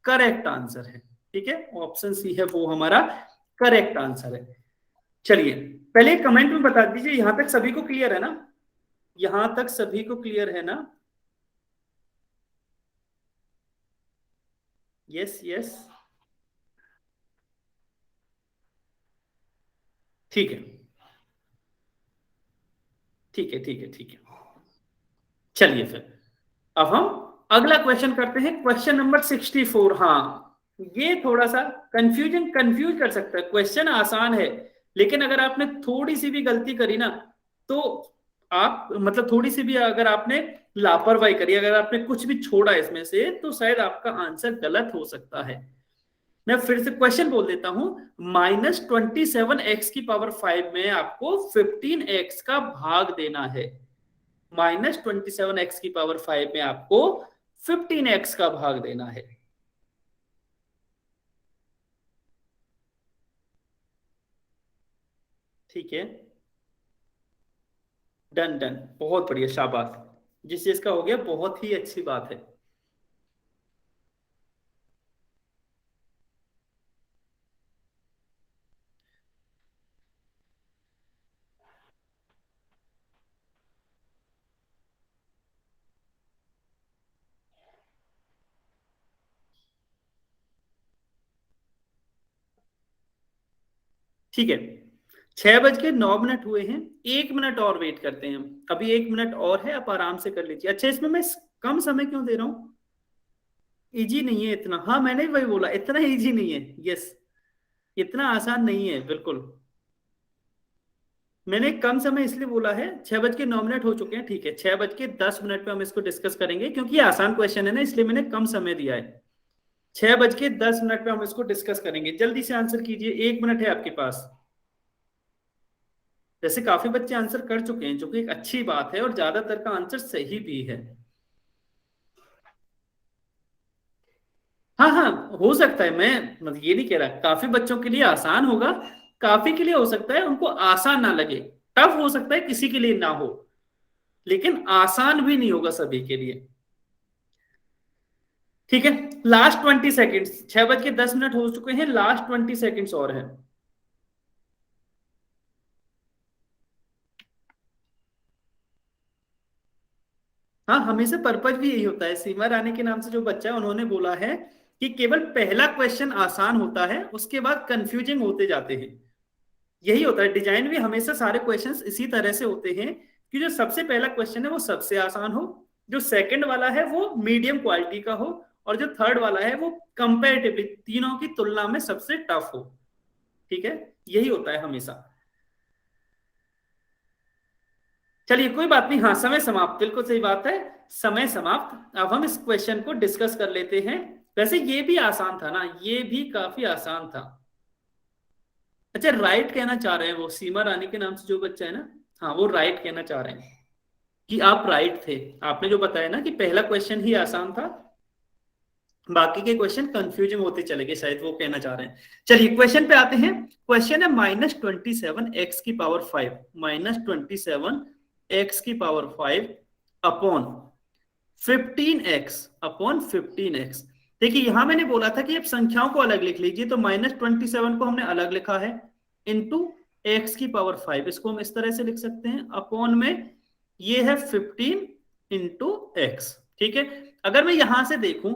Speaker 1: करेक्ट आंसर है। ठीक है, ऑप्शन सी है वो हमारा करेक्ट आंसर है। चलिए पहले कमेंट में बता दीजिए, यहां तक सभी को क्लियर है ना, यहां तक सभी को क्लियर है ना? यस यस, ठीक है ठीक है ठीक है ठीक है। चलिए फिर अब हम अगला क्वेश्चन करते हैं, क्वेश्चन नंबर 64। हाँ ये थोड़ा सा कंफ्यूज कर सकता है, क्वेश्चन आसान है लेकिन अगर आपने थोड़ी सी भी गलती करी ना तो आप मतलब थोड़ी सी भी अगर आपने लापरवाही करी, अगर आपने कुछ भी छोड़ा इसमें से तो शायद आपका आंसर गलत हो सकता है। मैं फिर से क्वेश्चन बोल देता हूं, -27x⁵ में आपको 15x का भाग देना है, -27x⁵ में आपको 15x का भाग देना है। ठीक है, डन डन, बहुत बढ़िया, शाबाश, जिस चीज का हो गया बहुत ही अच्छी बात है। ठीक है, 6:09 हुए हैं, 1 मिनट और वेट करते हैं हम, अभी 1 मिनट और है, आप आराम से कर लीजिए। अच्छा इसमें मैं कम समय क्यों दे रहा हूं, इजी नहीं है इतना, हाँ मैंने वही बोला इतना इजी नहीं है, यस इतना आसान नहीं है बिल्कुल, मैंने कम समय इसलिए बोला है, 6:09 हो चुके हैं, ठीक है 6:10 पे हम इसको डिस्कस करेंगे क्योंकि ये आसान क्वेश्चन है ना, इसलिए मैंने कम समय दिया है। 6:10 पे हम इसको डिस्कस करेंगे, जल्दी से आंसर कीजिए, 1 मिनट है आपके पास। वैसे काफी बच्चे आंसर कर चुके हैं, जो कि एक अच्छी बात है और ज्यादातर का आंसर सही भी है। हाँ हाँ, हो सकता है, मैं मतलब ये नहीं कह रहा, काफी बच्चों के लिए आसान होगा, काफी के लिए हो सकता है उनको आसान ना लगे, टफ हो सकता है किसी के लिए ना हो, लेकिन आसान भी नहीं होगा सभी के लिए। ठीक है, लास्ट 20 सेकेंड्स, 6:10 हो चुके हैं, लास्ट 20 सेकेंड्स और है। हाँ, हमेशा पर्पज भी यही होता है। सीमा रानी के नाम से जो बच्चा है, उन्होंने बोला है कि केवल पहला क्वेश्चन आसान होता है, उसके बाद कंफ्यूजिंग होते जाते हैं। यही होता है, डिजाइन भी हमेशा सारे क्वेश्चंस इसी तरह से होते हैं कि जो सबसे पहला क्वेश्चन है वो सबसे आसान हो, जो सेकंड वाला है वो मीडियम क्वालिटी का हो, और जो थर्ड वाला है वो कंपैरेटिवली तीनों की तुलना में सबसे टफ हो। ठीक है, यही होता है हमेशा। चलिए कोई बात नहीं, हाँ समय समाप्त, बिल्कुल सही बात है, समय समाप्त। अब हम इस क्वेश्चन को डिस्कस कर लेते हैं। वैसे ये भी आसान था ना, ये भी काफी आसान था। अच्छा, राइट कहना चाह रहे हैं वो, सीमा रानी के नाम से जो बच्चा है ना, हाँ वो राइट कहना चाह रहे हैं कि आप राइट थे। आपने जो बताया ना कि पहला क्वेश्चन ही आसान था, बाकी के क्वेश्चन कंफ्यूजिंग होते चले गए, शायद वो कहना चाह रहे हैं। चलिए क्वेश्चन पे आते हैं। क्वेश्चन है -27 x की पावर 5, -27 x की पावर 5 अपॉन 15x। देखिए यहां मैंने बोला था कि अब संख्याओं को अलग लिख लीजिए, तो -27 को हमने अलग लिखा है, इंटू x की पावर 5, इसको हम इस तरह से लिख सकते हैं, अपॉन में ये है 15 इंटू x। ठीक है, अगर मैं यहां से देखूं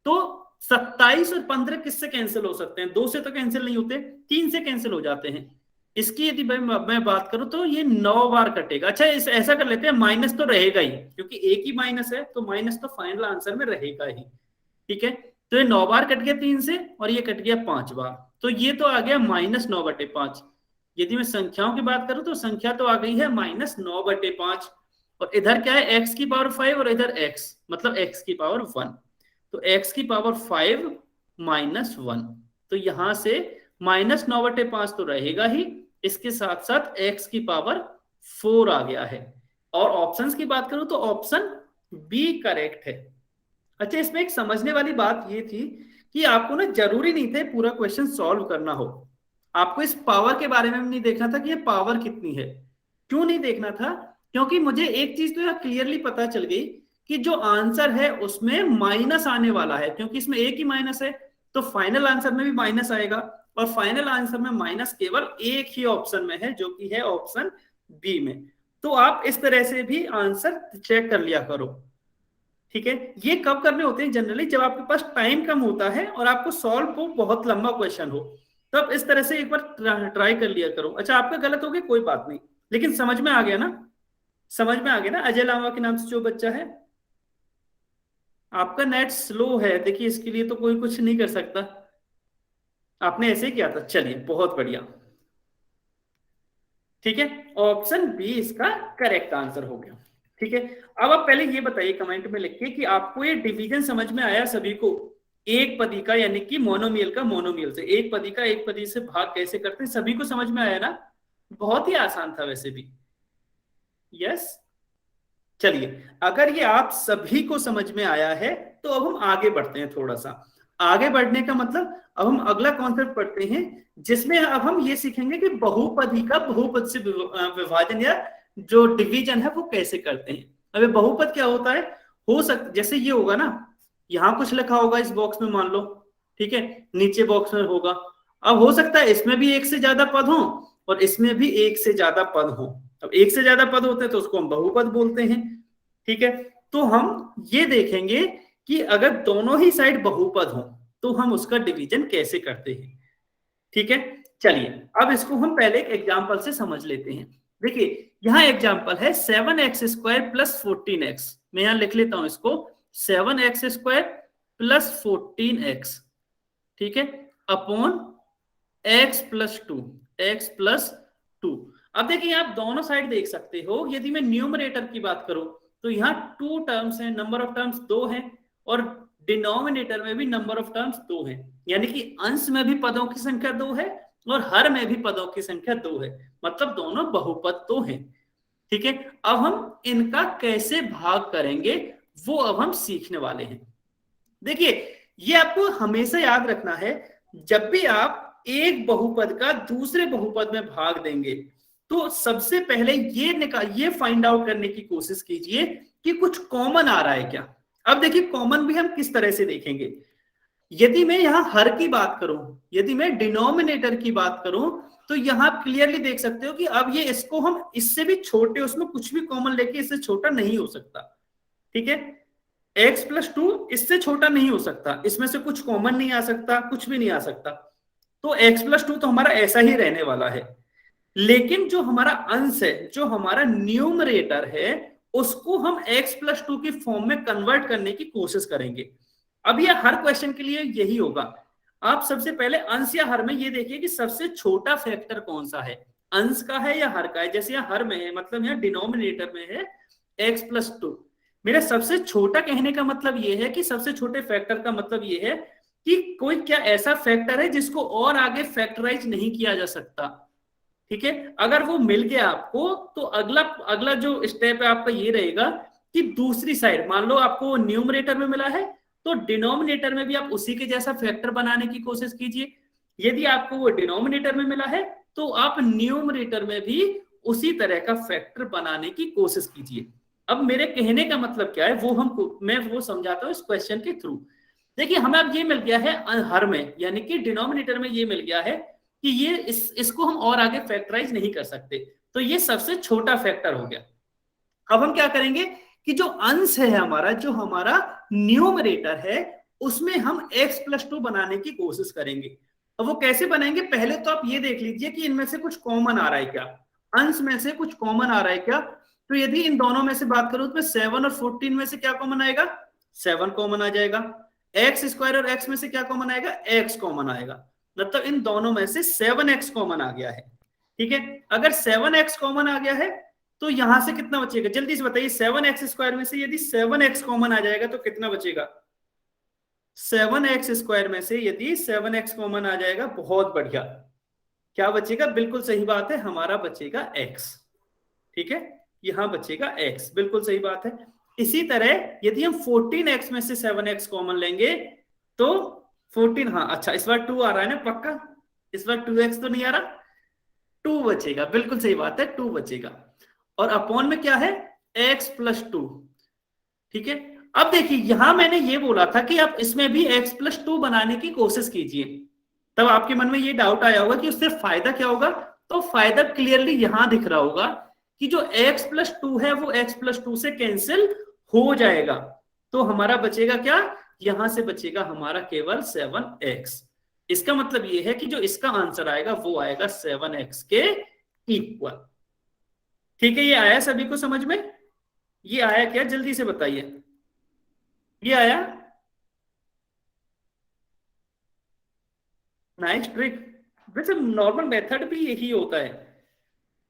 Speaker 1: तो 27 और 15 किससे कैंसिल हो सकते हैं? 2 से तो कैंसिल नहीं होते, 3 से कैंसिल हो जाते हैं। इसकी यदि मैं बात करूं तो ये 9 बार कटेगा। अच्छा ऐसा कर लेते हैं, माइनस तो रहेगा ही, क्योंकि एक ही माइनस है, तो माइनस तो फाइनल आंसर में रहेगा ही। ठीक है, तो ये 9 बार कट गया 3 से, और ये कट गया 5 बार, तो ये तो आ गया -9/5। यदि मैं संख्याओं की बात करूं तो संख्या तो आ गई है -9/5, और इधर क्या है, x की पावर 5 और इधर x, मतलब x की पावर 1, तो x की पावर 5 -1, तो यहां से -9/5 तो रहेगा ही, इसके साथ साथ x की पावर 4 आ गया है। और ऑप्शंस की बात करूं तो ऑप्शन बी करेक्ट है। अच्छा, इसमें एक समझने वाली बात ये थी कि आपको ना जरूरी नहीं थे पूरा क्वेश्चन सॉल्व करना हो, आपको इस पावर के बारे में भी नहीं देखना था कि ये पावर कितनी है। क्यों नहीं देखना था? क्योंकि मुझे एक चीज तो यहाँ क्लियरली पता चल गई कि जो आंसर है उसमें माइनस आने वाला है, क्योंकि इसमें एक ही माइनस है, तो फाइनल आंसर में भी माइनस आएगा, और फाइनल आंसर में माइनस केवल एक ही ऑप्शन में है, जो कि है ऑप्शन बी में। तो आप इस तरह से भी आंसर चेक कर लिया करो। ठीक है, ये कब करने होते हैं? जनरली जब आपके पास टाइम कम होता है और आपको सॉल्व को बहुत लंबा क्वेश्चन हो, तब इस तरह से एक बार ट्राई कर लिया करो। अच्छा, आपका गलत हो गया कोई बात नहीं, लेकिन समझ में आ गया ना, समझ में आ गया ना। अजय लामा के नाम से जो बच्चा है, आपका नेट स्लो है, देखिए इसके लिए तो कोई कुछ नहीं कर सकता, आपने ऐसे ही किया था। चलिए बहुत बढ़िया, ठीक है, ऑप्शन बी इसका करेक्ट आंसर हो गया। ठीक है, अब आप पहले ये बताइए कमेंट में लिख के कि आपको ये डिवीजन समझ में आया सभी को, एक पदी का यानी कि मोनोमियल का मोनोमियल से, एक पदी का एक पदी से भाग कैसे करते हैं, सभी को समझ में आया ना? बहुत ही आसान था वैसे भी। यस, चलिए अगर ये आप सभी को समझ में आया है तो अब हम आगे बढ़ते हैं। थोड़ा सा आगे बढ़ने का मतलब, अब हम अगला कॉन्सेप्ट पढ़ते हैं, जिसमें अब हम ये सीखेंगे कि बहुपदी का बहुपद से विभाजन या जो डिवीजन है वो कैसे करते हैं। अब ये बहुपद क्या होता है? हो सकता जैसे ये होगा ना, यहाँ कुछ लिखा होगा इस बॉक्स में मान लो, ठीक है, नीचे बॉक्स में होगा। अब हो सकता है इसमें भी एक से ज्यादा पद हो और इसमें भी एक से ज्यादा पद हो। अब एक से ज्यादा पद होते हैं तो उसको हम बहुपद बोलते हैं। ठीक है, तो हम ये देखेंगे कि अगर दोनों ही साइड बहुपद हो तो हम उसका डिवीजन कैसे करते हैं। ठीक है, चलिए अब इसको हम पहले एक एग्जांपल से समझ लेते हैं। देखिए यहां एग्जांपल है 7x² + 14x, मैं यहां लिख लेता हूं इसको, 7x² + 14x, ठीक है, अपॉन x + 2, x + 2। अब देखिए आप दोनों साइड देख सकते हो, यदि मैं न्यूमरेटर की बात करूं तो यहाँ 2 टर्म्स हैं, नंबर ऑफ टर्म्स 2 हैं, और डिनोमिनेटर में भी नंबर ऑफ टर्म्स 2 हैं, यानी कि अंश में भी पदों की संख्या 2 है और हर में भी पदों की संख्या 2 है, मतलब दोनों बहुपद तो हैं। ठीक है, अब हम इनका कैसे भाग करेंगे वो अब हम सीखने वाले हैं। देखिए, ये आपको हमेशा याद रखना है, जब भी आप एक बहुपद का दूसरे बहुपद में भाग देंगे तो सबसे पहले ये फाइंड आउट करने की कोशिश कीजिए कि कुछ कॉमन आ रहा है क्या। अब देखिए, कॉमन भी हम किस तरह से देखेंगे। यदि मैं यहां हर की बात करूं, यदि मैं डिनोमिनेटर की बात करूं, तो यहां आप क्लियरली देख सकते हो कि अब ये इसको हम इससे भी छोटे, उसमें कुछ भी कॉमन लेके इससे छोटा नहीं हो सकता। ठीक है, x+2 इससे छोटा नहीं हो सकता, इसमें से कुछ कॉमन नहीं आ सकता, कुछ भी नहीं आ सकता, तो x+2 तो हमारा ऐसा ही रहने वाला है। लेकिन जो हमारा अंश है, जो हमारा न्यूमरेटर है, उसको हम x+2 की फॉर्म में कन्वर्ट करने की कोशिश करेंगे। अब ये हर क्वेश्चन के लिए यही होगा। आप सबसे पहले अंश या हर में ये देखिए कि सबसे छोटा फैक्टर कौन सा है, अंश का है या हर का है। जैसे यहाँ हर में है, मतलब यहाँ डिनोमिनेटर में है x+2। मेरा सबसे छोटा कहने का मतलब ये है कि सबसे छोटे फैक्टर का मतलब ये है कि कोई क्या ऐसा फैक्टर है जिसको और आगे फैक्टराइज नहीं किया जा सकता। ठीक है, अगर वो मिल गया आपको तो अगला जो स्टेप है आपका ये रहेगा कि दूसरी साइड, मान लो आपको न्यूमरेटर में मिला है तो डिनोमिनेटर में भी आप उसी के जैसा फैक्टर बनाने की कोशिश कीजिए। यदि आपको वो डिनोमिनेटर में मिला है तो आप न्यूमरेटर में भी उसी तरह का फैक्टर बनाने की कोशिश कीजिए। अब मेरे कहने का मतलब क्या है मैं वो समझाता हूं इस क्वेश्चन के थ्रू। देखिए, हमें अब ये मिल गया है हर में, यानी कि डिनोमिनेटर में ये मिल गया है कि ये इसको हम और आगे फैक्टराइज नहीं कर सकते, तो ये सबसे छोटा फैक्टर हो गया। अब हम क्या करेंगे कि जो अंश है हमारा, जो हमारा न्यूमरेटर है, उसमें हम x+2 बनाने की कोशिश करेंगे। अब वो कैसे बनाएंगे, पहले तो आप ये देख लीजिए कि इनमें से कुछ कॉमन आ रहा है क्या, अंश में से कुछ कॉमन आ रहा है क्या। तो यदि इन दोनों में से बात करूं तो 7 और 14 में से क्या कॉमन आएगा, 7 कॉमन आ जाएगा। x² और x में से क्या कॉमन आएगा, x कॉमन आएगा, मतलब इन दोनों में से 7x कॉमन आ गया है। ठीक है, अगर 7x कॉमन आ गया है तो यहां से कितना बचेगा, जल्दी से बताइए। 7x² में से यदि 7x कॉमन आ जाएगा तो कितना बचेगा, 7x² में से यदि 7x कॉमन आ जाएगा, बहुत बढ़िया, क्या बचेगा, बिल्कुल सही बात है, हमारा बचेगा x। ठीक है, यहां बचेगा x, बिल्कुल सही बात है। इसी तरह यदि हम 14x में से 7x कॉमन लेंगे तो 14, हाँ अच्छा, इस बार 2 आ रहा है ना पक्का, इस बार 2x तो नहीं आ रहा, 2 बचेगा, बिल्कुल सही बात है, 2 बचेगा। और अपॉन में क्या है, x+2। ठीक है, अब देखिए यहां मैंने ये बोला था कि आप इसमें भी x+2 बनाने की कोशिश कीजिए। तब आपके मन में ये डाउट आया होगा कि उससे फायदा क्या होगा, तो फायदा क्लियरली यहां दिख रहा होगा कि जो x+2 है वो x+2 से कैंसिल हो जाएगा, तो हमारा बचेगा क्या, यहां से बचेगा हमारा केवल 7x। इसका मतलब ये है कि जो इसका आंसर आएगा वो आएगा 7x के इक्वल। ठीक है, ये आया सभी को समझ में, ये आया क्या, जल्दी से बताइए, ये आया, नाइस ट्रिक। वैसे नॉर्मल मेथड भी यही होता है।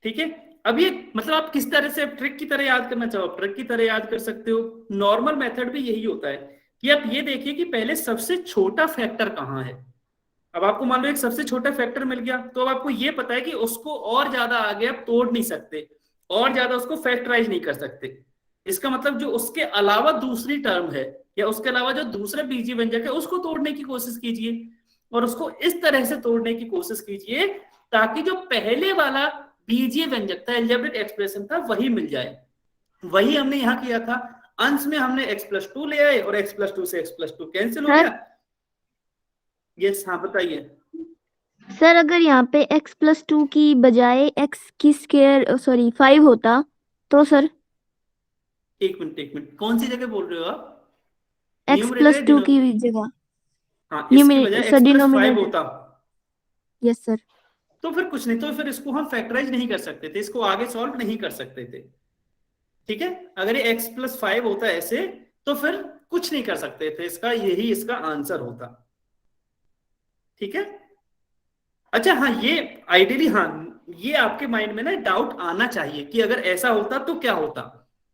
Speaker 1: ठीक है, अब ये मतलब आप किस तरह से ट्रिक की तरह याद करना चाहो, ट्रिक की तरह याद कर सकते हो। नॉर्मल मेथड भी यही होता है कि आप ये देखिए कि पहले सबसे छोटा फैक्टर कहां है। अब आपको मान लो एक सबसे छोटा फैक्टर मिल गया, तो अब आपको ये पता है कि उसको और ज्यादा आगे आप तोड़ नहीं सकते, और ज्यादा उसको फैक्टराइज नहीं कर सकते। इसका मतलब जो उसके अलावा दूसरी टर्म है या उसके अलावा जो दूसरा बीजीय व्यंजक है उसको तोड़ने की कोशिश कीजिए, और उसको इस तरह से तोड़ने की कोशिश कीजिए ताकि जो पहले वाला बीजीय व्यंजक था, अलजेब्रिक एक्सप्रेशन था, वही मिल जाए। वही हमने यहाँ किया था, अंश में हमने x+2 ले आए और x+2 से x+2 कैंसिल हो गया। यस, हाँ बताइए
Speaker 2: सर, अगर यहाँ पे x+2 की बजाय x की स्क्वायर 5 होता तो सर,
Speaker 1: एक मिनट, कौन सी जगह बोल रहे हो आप,
Speaker 2: x+2 की जगह
Speaker 1: हाँ, इसकी बजाय
Speaker 2: सर
Speaker 1: x+5
Speaker 2: डिनोमिनेटर।
Speaker 1: होता
Speaker 2: यस सर।
Speaker 1: तो फिर कुछ नहीं, तो फिर इसको हम फैक्टराइज नहीं कर सकते थे, इसको आगे सॉल्व नहीं कर सकते थे। ठीक है, अगर ये x+5 होता ऐसे तो फिर कुछ नहीं कर सकते थे, यही इसका आंसर होता। ठीक है, अच्छा हाँ, ये आइडियली, हाँ ये आपके माइंड में ना डाउट आना चाहिए कि अगर ऐसा होता तो क्या होता,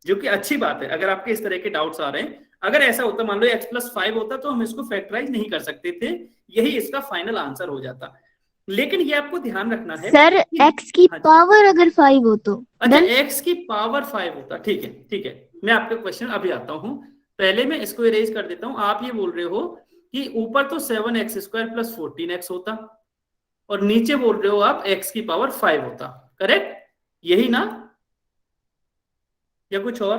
Speaker 1: जो कि अच्छी बात है। अगर आपके इस तरह के डाउट्स आ रहे हैं, अगर ऐसा होता, मान लो x+5 होता तो हम इसको फैक्टराइज नहीं कर सकते थे, यही इसका फाइनल आंसर हो जाता। लेकिन ये आपको ध्यान रखना है
Speaker 2: सर
Speaker 1: कि
Speaker 2: x की
Speaker 1: हाँ जी,
Speaker 2: पावर अगर 5 हो तो
Speaker 1: अच्छा
Speaker 2: डन।
Speaker 1: x की पावर 5 होता, ठीक है ठीक है, मैं आपके क्वेश्चन अभी आता हूँ, पहले मैं इसको इरेज कर देता हूँ। आप ये बोल रहे हो कि ऊपर तो 7x² प्लस 14x होता, और नीचे बोल रहे हो आप x की पावर 5 होता, करेक्ट, यही ना, या कुछ और?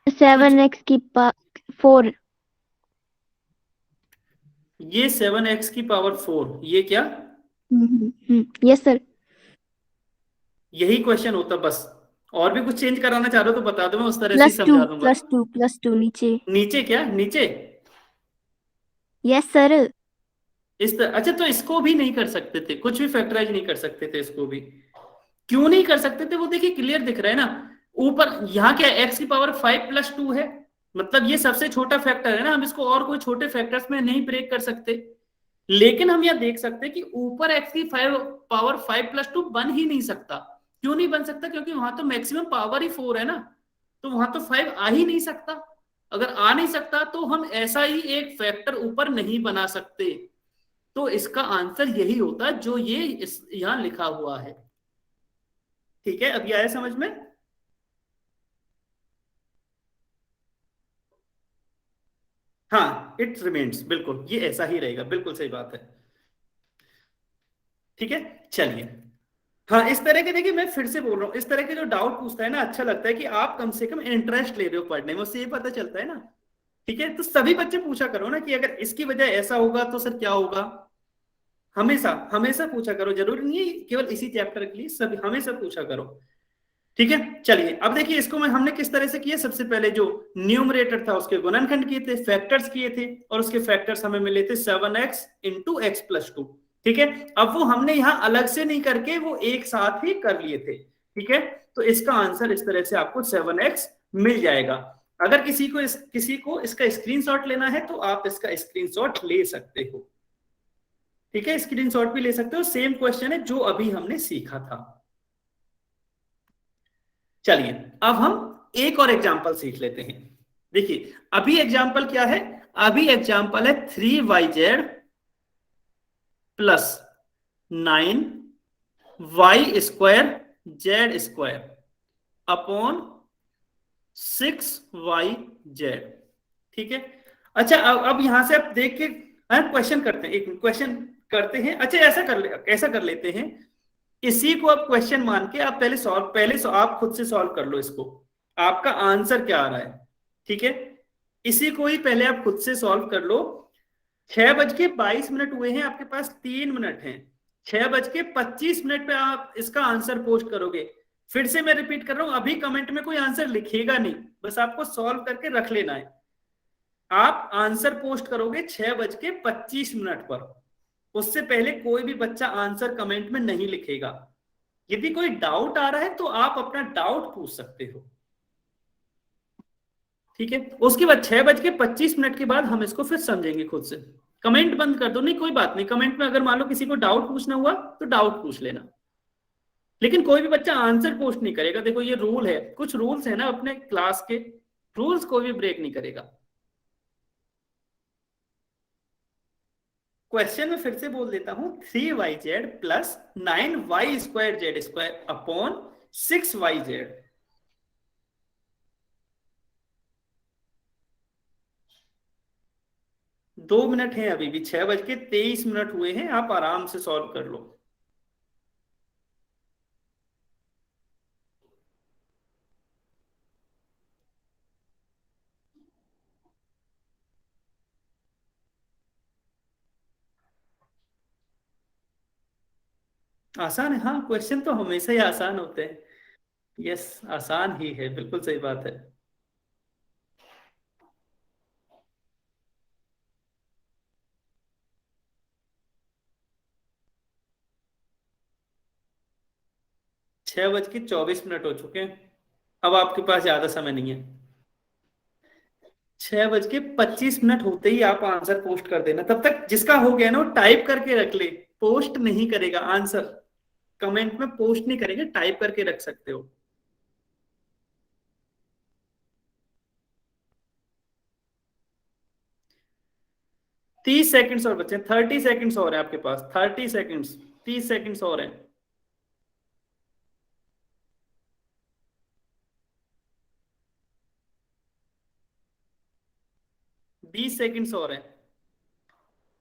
Speaker 1: कुछ
Speaker 2: 7x की 4।
Speaker 1: ये 7x की पावर 4, ये क्या,
Speaker 2: यस सर।
Speaker 1: यही क्वेश्चन होता बस? और भी कुछ चेंज कराना चाह रहे हो तो बता दो, मैं उस तरह से ही
Speaker 2: प्लस टू
Speaker 1: समझा दूंगा।
Speaker 2: प्लस टू प्लस टू नीचे।
Speaker 1: नीचे क्या, नीचे
Speaker 2: यस सर।
Speaker 1: अच्छा, तो इसको भी नहीं कर सकते थे, कुछ भी फैक्टराइज नहीं कर सकते थे इसको भी? क्यों नहीं कर सकते थे? वो देखिए क्लियर दिख रहा है ना, ऊपर यहाँ क्या एक्स की पावर 5+2 है, मतलब ये सबसे छोटा फैक्टर है ना, हम इसको और कोई छोटे फैक्टर्स में नहीं ब्रेक कर सकते। लेकिन हम यह देख सकते हैं कि ऊपर एक्स की पावर 5+2 बन ही नहीं सकता। क्यों नहीं बन सकता? क्योंकि वहां तो मैक्सिमम पावर ही 4 है ना, तो वहां तो 5 आ ही नहीं सकता। अगर आ नहीं सकता तो हम ऐसा ही एक फैक्टर ऊपर नहीं बना सकते। तो इसका आंसर यही होता है जो ये यहां लिखा हुआ है। ठीक है, अभी आया समझ में? हाँ, इट रिमेन्स, बिल्कुल ये ऐसा ही रहेगा, बिल्कुल सही बात है। ठीक है, चलिए। हाँ, इस तरह के, देखिए मैं फिर से बोल रहा हूँ, इस तरह के जो डाउट पूछता है ना, अच्छा लगता है कि आप कम से कम इंटरेस्ट ले रहे हो पढ़ने में, उससे ये पता चलता है ना। ठीक है, तो सभी बच्चे पूछा करो ना कि अगर इसकी वजह ऐसा होगा तो सर क्या होगा। हमेशा हमेशा पूछा करो, जरूरी नहीं है केवल इसी चैप्टर के लिए, सभी हमेशा पूछा करो। ठीक है, चलिए अब देखिए इसको मैं हमने किस तरह से किया। सबसे पहले जो न्यूमरेटर था उसके गुणनखंड किए थे, फैक्टर्स किए थे, और उसके फैक्टर्स हमें मिले थे 7x × x+2। ठीक है, अब वो हमने यहाँ अलग से नहीं करके वो एक साथ ही कर लिए थे। ठीक है, तो इसका आंसर इस तरह से आपको 7x मिल जाएगा। अगर किसी को इसका स्क्रीनशॉट लेना है तो आप इसका स्क्रीनशॉट ले सकते हो। ठीक है, स्क्रीनशॉट भी ले सकते हो, सेम क्वेश्चन है जो अभी हमने सीखा था। चलिए अब हम एक और एग्जांपल सीख लेते हैं। देखिए अभी एग्जांपल क्या है, अभी एग्जांपल है 3y z + 9y² z² upon 6y z। ठीक है, अच्छा अब यहां से आप देख के क्वेश्चन करते हैं, एक क्वेश्चन करते हैं। अच्छा ऐसा कर लेते हैं, इसी को आप क्वेश्चन मान के आप आप खुद से सॉल्व कर लो इसको, आपका आंसर क्या आ रहा है। ठीक है, इसी को ही पहले आप खुद से सॉल्व कर लो। 6:22 हुए हैं, आपके पास 3 मिनट हैं। 6:25 पे आप इसका आंसर पोस्ट करोगे। फिर से मैं रिपीट कर रहा हूं, अभी कमेंट में कोई आंसर लिखेगा नहीं, बस आपको सॉल्व करके रख लेना है। आप आंसर पोस्ट करोगे 6:25 पर, उससे पहले कोई भी बच्चा आंसर कमेंट में नहीं लिखेगा। यदि कोई डाउट आ रहा है तो आप अपना डाउट पूछ सकते हो। ठीक है, उसके बाद 6:25 के बाद हम इसको फिर समझेंगे खुद से। कमेंट बंद कर दो, नहीं कोई बात नहीं, कमेंट में अगर मान लो किसी को डाउट पूछना हुआ तो डाउट पूछ लेना, लेकिन कोई भी बच्चा आंसर पोस्ट नहीं करेगा। देखो ये रूल है, कुछ रूल्स है ना अपने क्लास के, रूल्स कोई भी ब्रेक नहीं करेगा। क्वेश्चन में फिर से बोल देता हूं, 3y z + 9y² z² upon 6y z। 2 minute है अभी भी, 6:23 हुए हैं, आप आराम से सॉल्व कर लो। आसान है, हाँ क्वेश्चन तो हमेशा ही आसान होते हैं। यस, आसान ही है, बिल्कुल सही बात है। 6:24 हो चुके हैं, अब आपके पास ज्यादा समय नहीं है। 6:25 होते ही आप आंसर पोस्ट कर देना, तब तक जिसका हो गया ना वो टाइप करके रख ले, पोस्ट नहीं करेगा आंसर, कमेंट में पोस्ट नहीं करेंगे, टाइप करके रख सकते हो। 30 सेकंड्स और बचे, 30 सेकंड्स और है आपके पास, 30 सेकंड्स, 30 सेकंड्स और है। बीस सेकंड्स और है।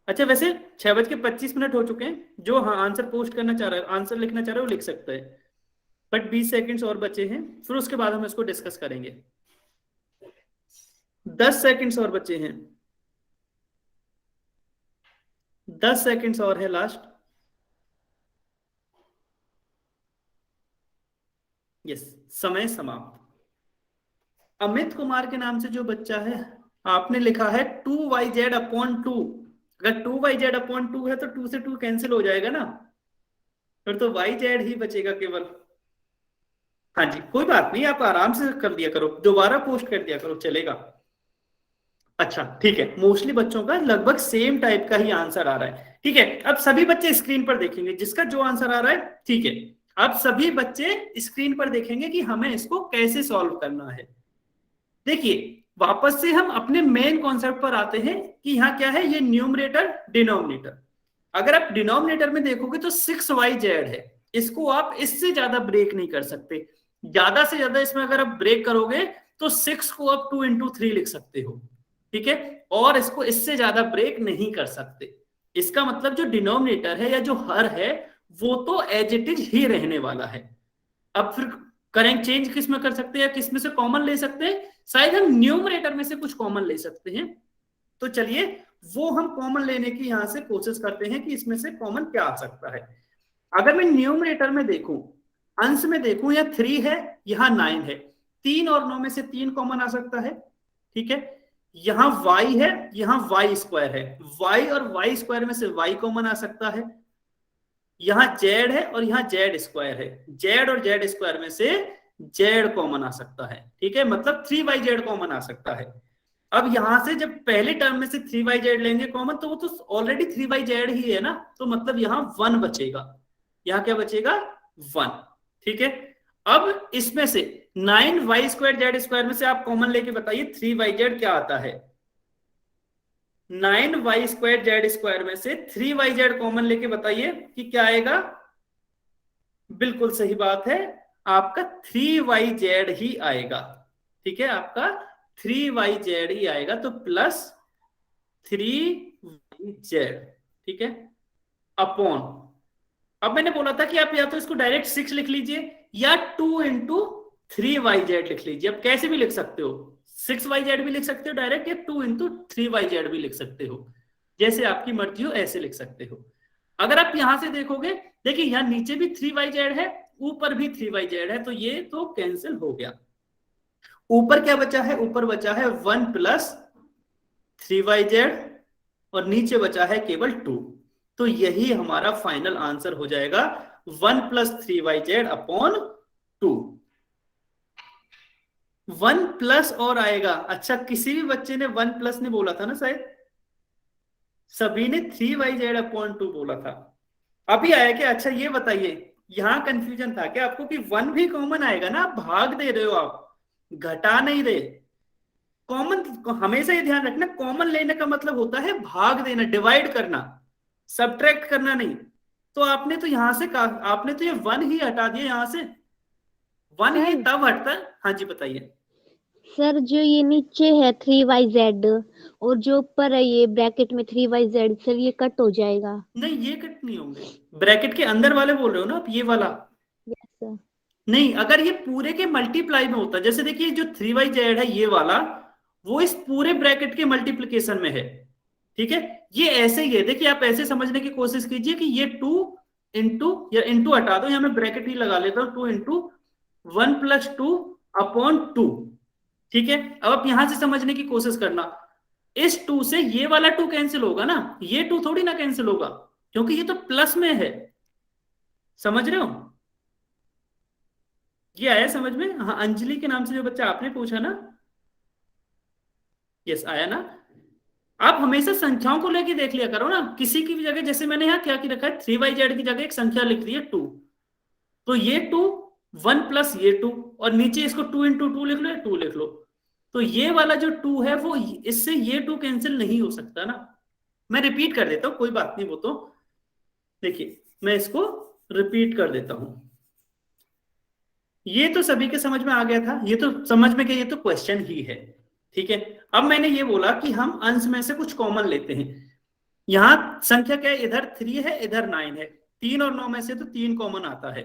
Speaker 1: अच्छा वैसे 6:25 हो चुके हैं, जो हाँ आंसर पोस्ट करना चाह रहा है, आंसर लिखना चाह रहा है वो लिख सकता है, बट 20 सेकंड्स और बचे हैं, फिर उसके बाद हम इसको डिस्कस करेंगे। 10 सेकंड्स और बचे हैं, 10 सेकंड्स और है लास्ट। यस, समय समाप्त। अमित कुमार के नाम से जो बच्चा है, आपने लिखा है 2yz/2। अगर 2yz/2 है तो 2 से 2 कैंसिल हो जाएगा ना, फिर तो yz ही बचेगा केवल। हाँ जी, कोई बात नहीं, आप आराम से कर दिया करो, दोबारा पोस्ट कर दिया करो, चलेगा। अच्छा ठीक है, मोस्टली बच्चों का लगभग सेम टाइप का ही आंसर आ रहा है। ठीक है, अब सभी बच्चे स्क्रीन पर देखेंगे, जिसका जो आंसर आ रहा है। ठीक है, अब सभी बच्चे स्क्रीन पर देखेंगे कि हमें इसको कैसे सॉल्व करना है। देखिए वापस से हम अपने मेन कॉन्सेप्ट पर आते हैं कि यहाँ क्या है, ये न्यूमरेटर डिनोमिनेटर। अगर आप डिनोमिनेटर में देखोगे तो 6yz है, इसको आप इससे ज्यादा ब्रेक नहीं कर सकते। ज्यादा से ज्यादा इसमें अगर आप ब्रेक करोगे तो 6 को आप 2 into 3 लिख सकते हो। ठीक है, और इसको इससे ज्यादा ब्रेक नहीं कर सकते। इसका मतलब जो डिनोमिनेटर है या जो हर है वो तो एज इट इज ही रहने वाला है। अब फिर करेंट चेंज किस में कर सकते हैं, किस में से कॉमन ले सकते हैं, शायद हम न्यूमरेटर में से कुछ कॉमन ले सकते हैं। तो चलिए वो हम कॉमन लेने की यहां से कोशिश करते हैं कि इसमें से कॉमन क्या आ सकता है। अगर मैं न्यूमरेटर में देखूं, अंश में देखूं, या 3 है यहां 9 है, 3 और 9 में से 3 कॉमन आ सकता है। ठीक है, यहां y है, यहां y स्क्वायर है, y और y स्क्वायर में से y कॉमन आ सकता है। यहां z है और यहां z स्क्वायर है, z और z स्क्वायर में से z कॉमन आ सकता है। ठीक है, मतलब 3yz कॉमन आ सकता है। अब यहां से जब पहले टर्म में से 3yz लेंगे कॉमन, तो वो तो ऑलरेडी 3yz ही है ना, तो मतलब यहां 1 बचेगा। यहां क्या बचेगा, 1। ठीक है, अब इसमें से 9y² z² में से आप कॉमन लेके बताइए 3yz क्या आता है। 9y² z² में से 3yz कॉमन लेके बताइए कि क्या आएगा। बिल्कुल सही बात है, आपका 3yz ही आएगा। ठीक है, आपका 3yz ही आएगा, तो प्लस 3yz। ठीक है, अपॉन, अब मैंने बोला था कि आप या तो इसको डायरेक्ट 6 लिख लीजिए या 2 into 3yz लिख लीजिए। अब कैसे भी लिख सकते हो, 6yz भी लिख सकते हो डायरेक्ट, या 2 into 3yz भी लिख सकते हो, जैसे आपकी मर्जी हो ऐसे लिख सकते हो। अगर आप यहां से देखोगे, देखिए यहां नीचे भी 3yz है, ऊपर भी 3yz है, तो ये तो कैंसिल हो गया। ऊपर क्या बचा है, ऊपर बचा है 1 plus 3yz और नीचे बचा है केवल 2। तो यही हमारा फाइनल आंसर हो जाएगा, 1 plus 3yz अपॉन 2। 1 प्लस और आएगा। अच्छा, किसी भी बच्चे ने 1 प्लस नहीं बोला था ना, शायद सभी ने 3yz अपॉन 2 बोला था। अभी आया क्या? अच्छा ये बताइए, यहां कंफ्यूजन था क्या आपको कि 1 भी कॉमन आएगा ना, आप भाग दे रहे हो, आप घटा नहीं रहे। कॉमन हमेशा ये ध्यान रखना, कॉमन लेने का मतलब होता है भाग देना, डिवाइड करना, सब्ट्रैक्ट करना नहीं। तो आपने तो यहां से आपने तो ये 1 ही हटा दिया, यहां से 1 ही तब हटता है। हाँ जी बताइए
Speaker 2: सर, जो ये नीचे है 3yz और जो ऊपर है ये ब्रैकेट में 3yz, सर ये कट हो जाएगा।
Speaker 1: नहीं, ये कट नहीं होंगे, ब्रैकेट के अंदर वाले बोल रहे हो ना आप, ये वाला
Speaker 2: यस सर।
Speaker 1: नहीं। अगर ये पूरे के मल्टीप्लाई में होता, जैसे देखिए जो 3yz है ये वाला, वो इस पूरे ब्रैकेट के मल्टीप्लिकेशन में है। ठीक है, ये ऐसे ही है, देखिए आप ऐसे समझने की कोशिश कीजिए कि ये 2 इंटू, या इंटू हटा दो, या मैं ब्रैकेट ही लगा लेता हूं, 2 इंटू 1 प्लस 2 अपॉन 2। ठीक है, अब आप यहां से समझने की कोशिश करना, इस 2 से ये वाला 2 कैंसिल होगा ना, ये 2 थोड़ी ना कैंसिल होगा, क्योंकि ये तो प्लस में है। समझ रहे हो? ये आया समझ में? हाँ, अंजलि के नाम से जो बच्चा आपने पूछा ना, यस आया ना। आप हमेशा संख्याओं को लेके देख लिया करो ना, किसी की भी जगह, जैसे मैंने यहाँ क्या की रखा है, 3yz की जगह एक संख्या लिख दी है 2, तो ये 2 1 प्लस ये 2, और नीचे इसको 2 इंटू 2 लिख लो, 2 लिख लो। तो ये वाला जो 2 है वो इससे ये 2 कैंसिल नहीं हो सकता ना, मैं रिपीट कर देता हूँ, कोई बात नहीं, वो तो देखिए मैं इसको रिपीट कर देता हूं। ये तो सभी के समझ में आ गया था, ये तो समझ में गया, ये तो क्वेश्चन ही है, ठीक है। अब मैंने ये बोला कि हम अंश में से कुछ कॉमन लेते हैं। यहां संख्या क्या है, इधर 3 है, इधर 9 है, 3 और 9 में से तो 3 कॉमन आता है।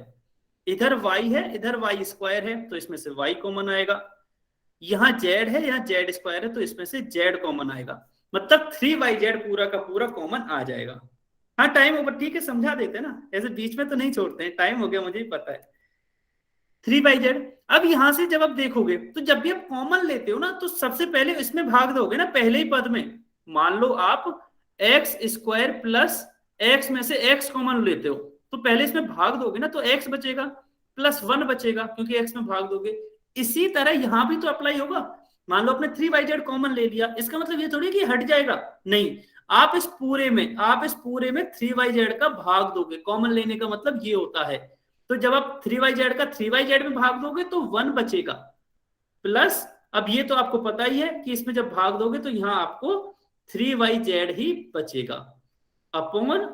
Speaker 1: इधर y है, इधर y स्क्वायर है, तो इसमें से y कॉमन आएगा। यहाँ z है, यहाँ z स्क्वायर है, तो इसमें से z कॉमन आएगा। मतलब 3yz पूरा का पूरा कॉमन आ जाएगा। हाँ टाइम ओवर, ठीक है, समझा देते हैं ना, ऐसे बीच में तो नहीं छोड़ते हैं, टाइम हो गया मुझे ही पता है। 3yz। अब यहां से जब आप देखोगे तो जब भी आप कॉमन लेते हो ना, तो सबसे पहले इसमें भाग दोगे ना, पहले ही पद में। मान लो आप एक्स स्क्वायर प्लस एक्स में से एक्स कॉमन लेते हो, तो पहले इसमें भाग दोगे ना, तो एक्स बचेगा प्लस 1 बचेगा, क्योंकि एक्स में भाग दोगे। इसी तरह यहां भी तो अप्लाई होगा। मान लो आपने 3yz कॉमन ले लिया, इसका मतलब ये थोड़ी कि हट जाएगा, नहीं, आप इस पूरे में 3yz का भाग दोगे। कॉमन लेने का मतलब ये होता है। तो जब आप 3yz का 3yz में भाग दोगे तो 1 बचेगा प्लस, अब ये तो आपको पता ही है कि इसमें जब भाग दोगे तो यहां आपको 3yz ही बचेगा अपॉन,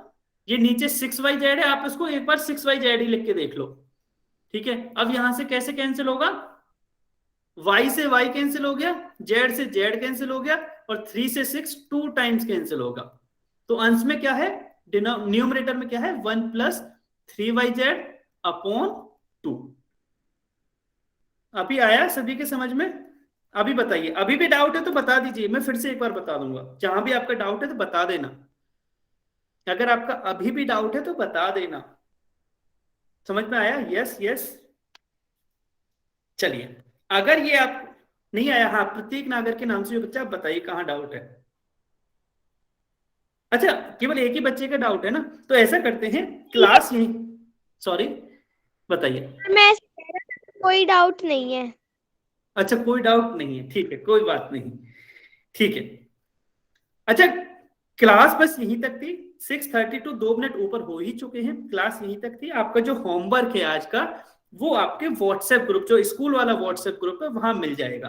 Speaker 1: ये नीचे 6yz है, आप इसको एक बार 6yz ही लिख के देख लो, ठीक है। अब यहां से कैसे कैंसिल होगा, y से y कैंसिल हो गया, z से z कैंसिल हो गया, और 3 से 6 2 टाइम्स कैंसिल होगा। तो अंश में क्या है, न्यूमरेटर में क्या है, 1 प्लस 3yz अपॉन 2। अभी आया सभी के समझ में? अभी बताइए, अभी भी डाउट है तो बता दीजिए, मैं फिर से एक बार बता दूंगा। जहां भी आपका डाउट है तो बता देना, अगर आपका अभी भी डाउट है तो बता देना। समझ में आया? Yes yes. चलिए, अगर ये आप नहीं आया, हाँ प्रतीक नागर के नाम से जो बच्चा, आप बताइए कहाँ डाउट है। अच्छा, केवल एक ही बच्चे का डाउट है ना, तो ऐसा करते हैं, क्लास यही, सॉरी बताइए।
Speaker 4: मैं कोई डाउट नहीं है।
Speaker 1: अच्छा कोई डाउट नहीं है, ठीक है, कोई बात नहीं, ठीक है। अच्छा, क्लास बस यहीं तक थी, 6:32 2 मिनट ऊपर हो ही चुके हैं, क्लास यहीं तक थी। आपका जो होमवर्क है आज का, वो आपके व्हाट्सएप ग्रुप, जो स्कूल वाला व्हाट्सएप ग्रुप है, वहां मिल जाएगा,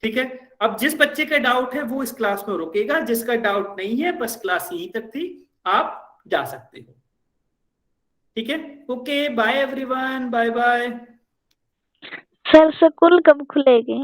Speaker 1: ठीक है। अब जिस बच्चे का डाउट है वो इस क्लास में रुकेगा, जिसका डाउट नहीं है बस क्लास यहीं तक थी, आप जा सकते हो, ठीक है। Okay, bye everyone, bye bye.
Speaker 4: Sir school कब खुलेगी?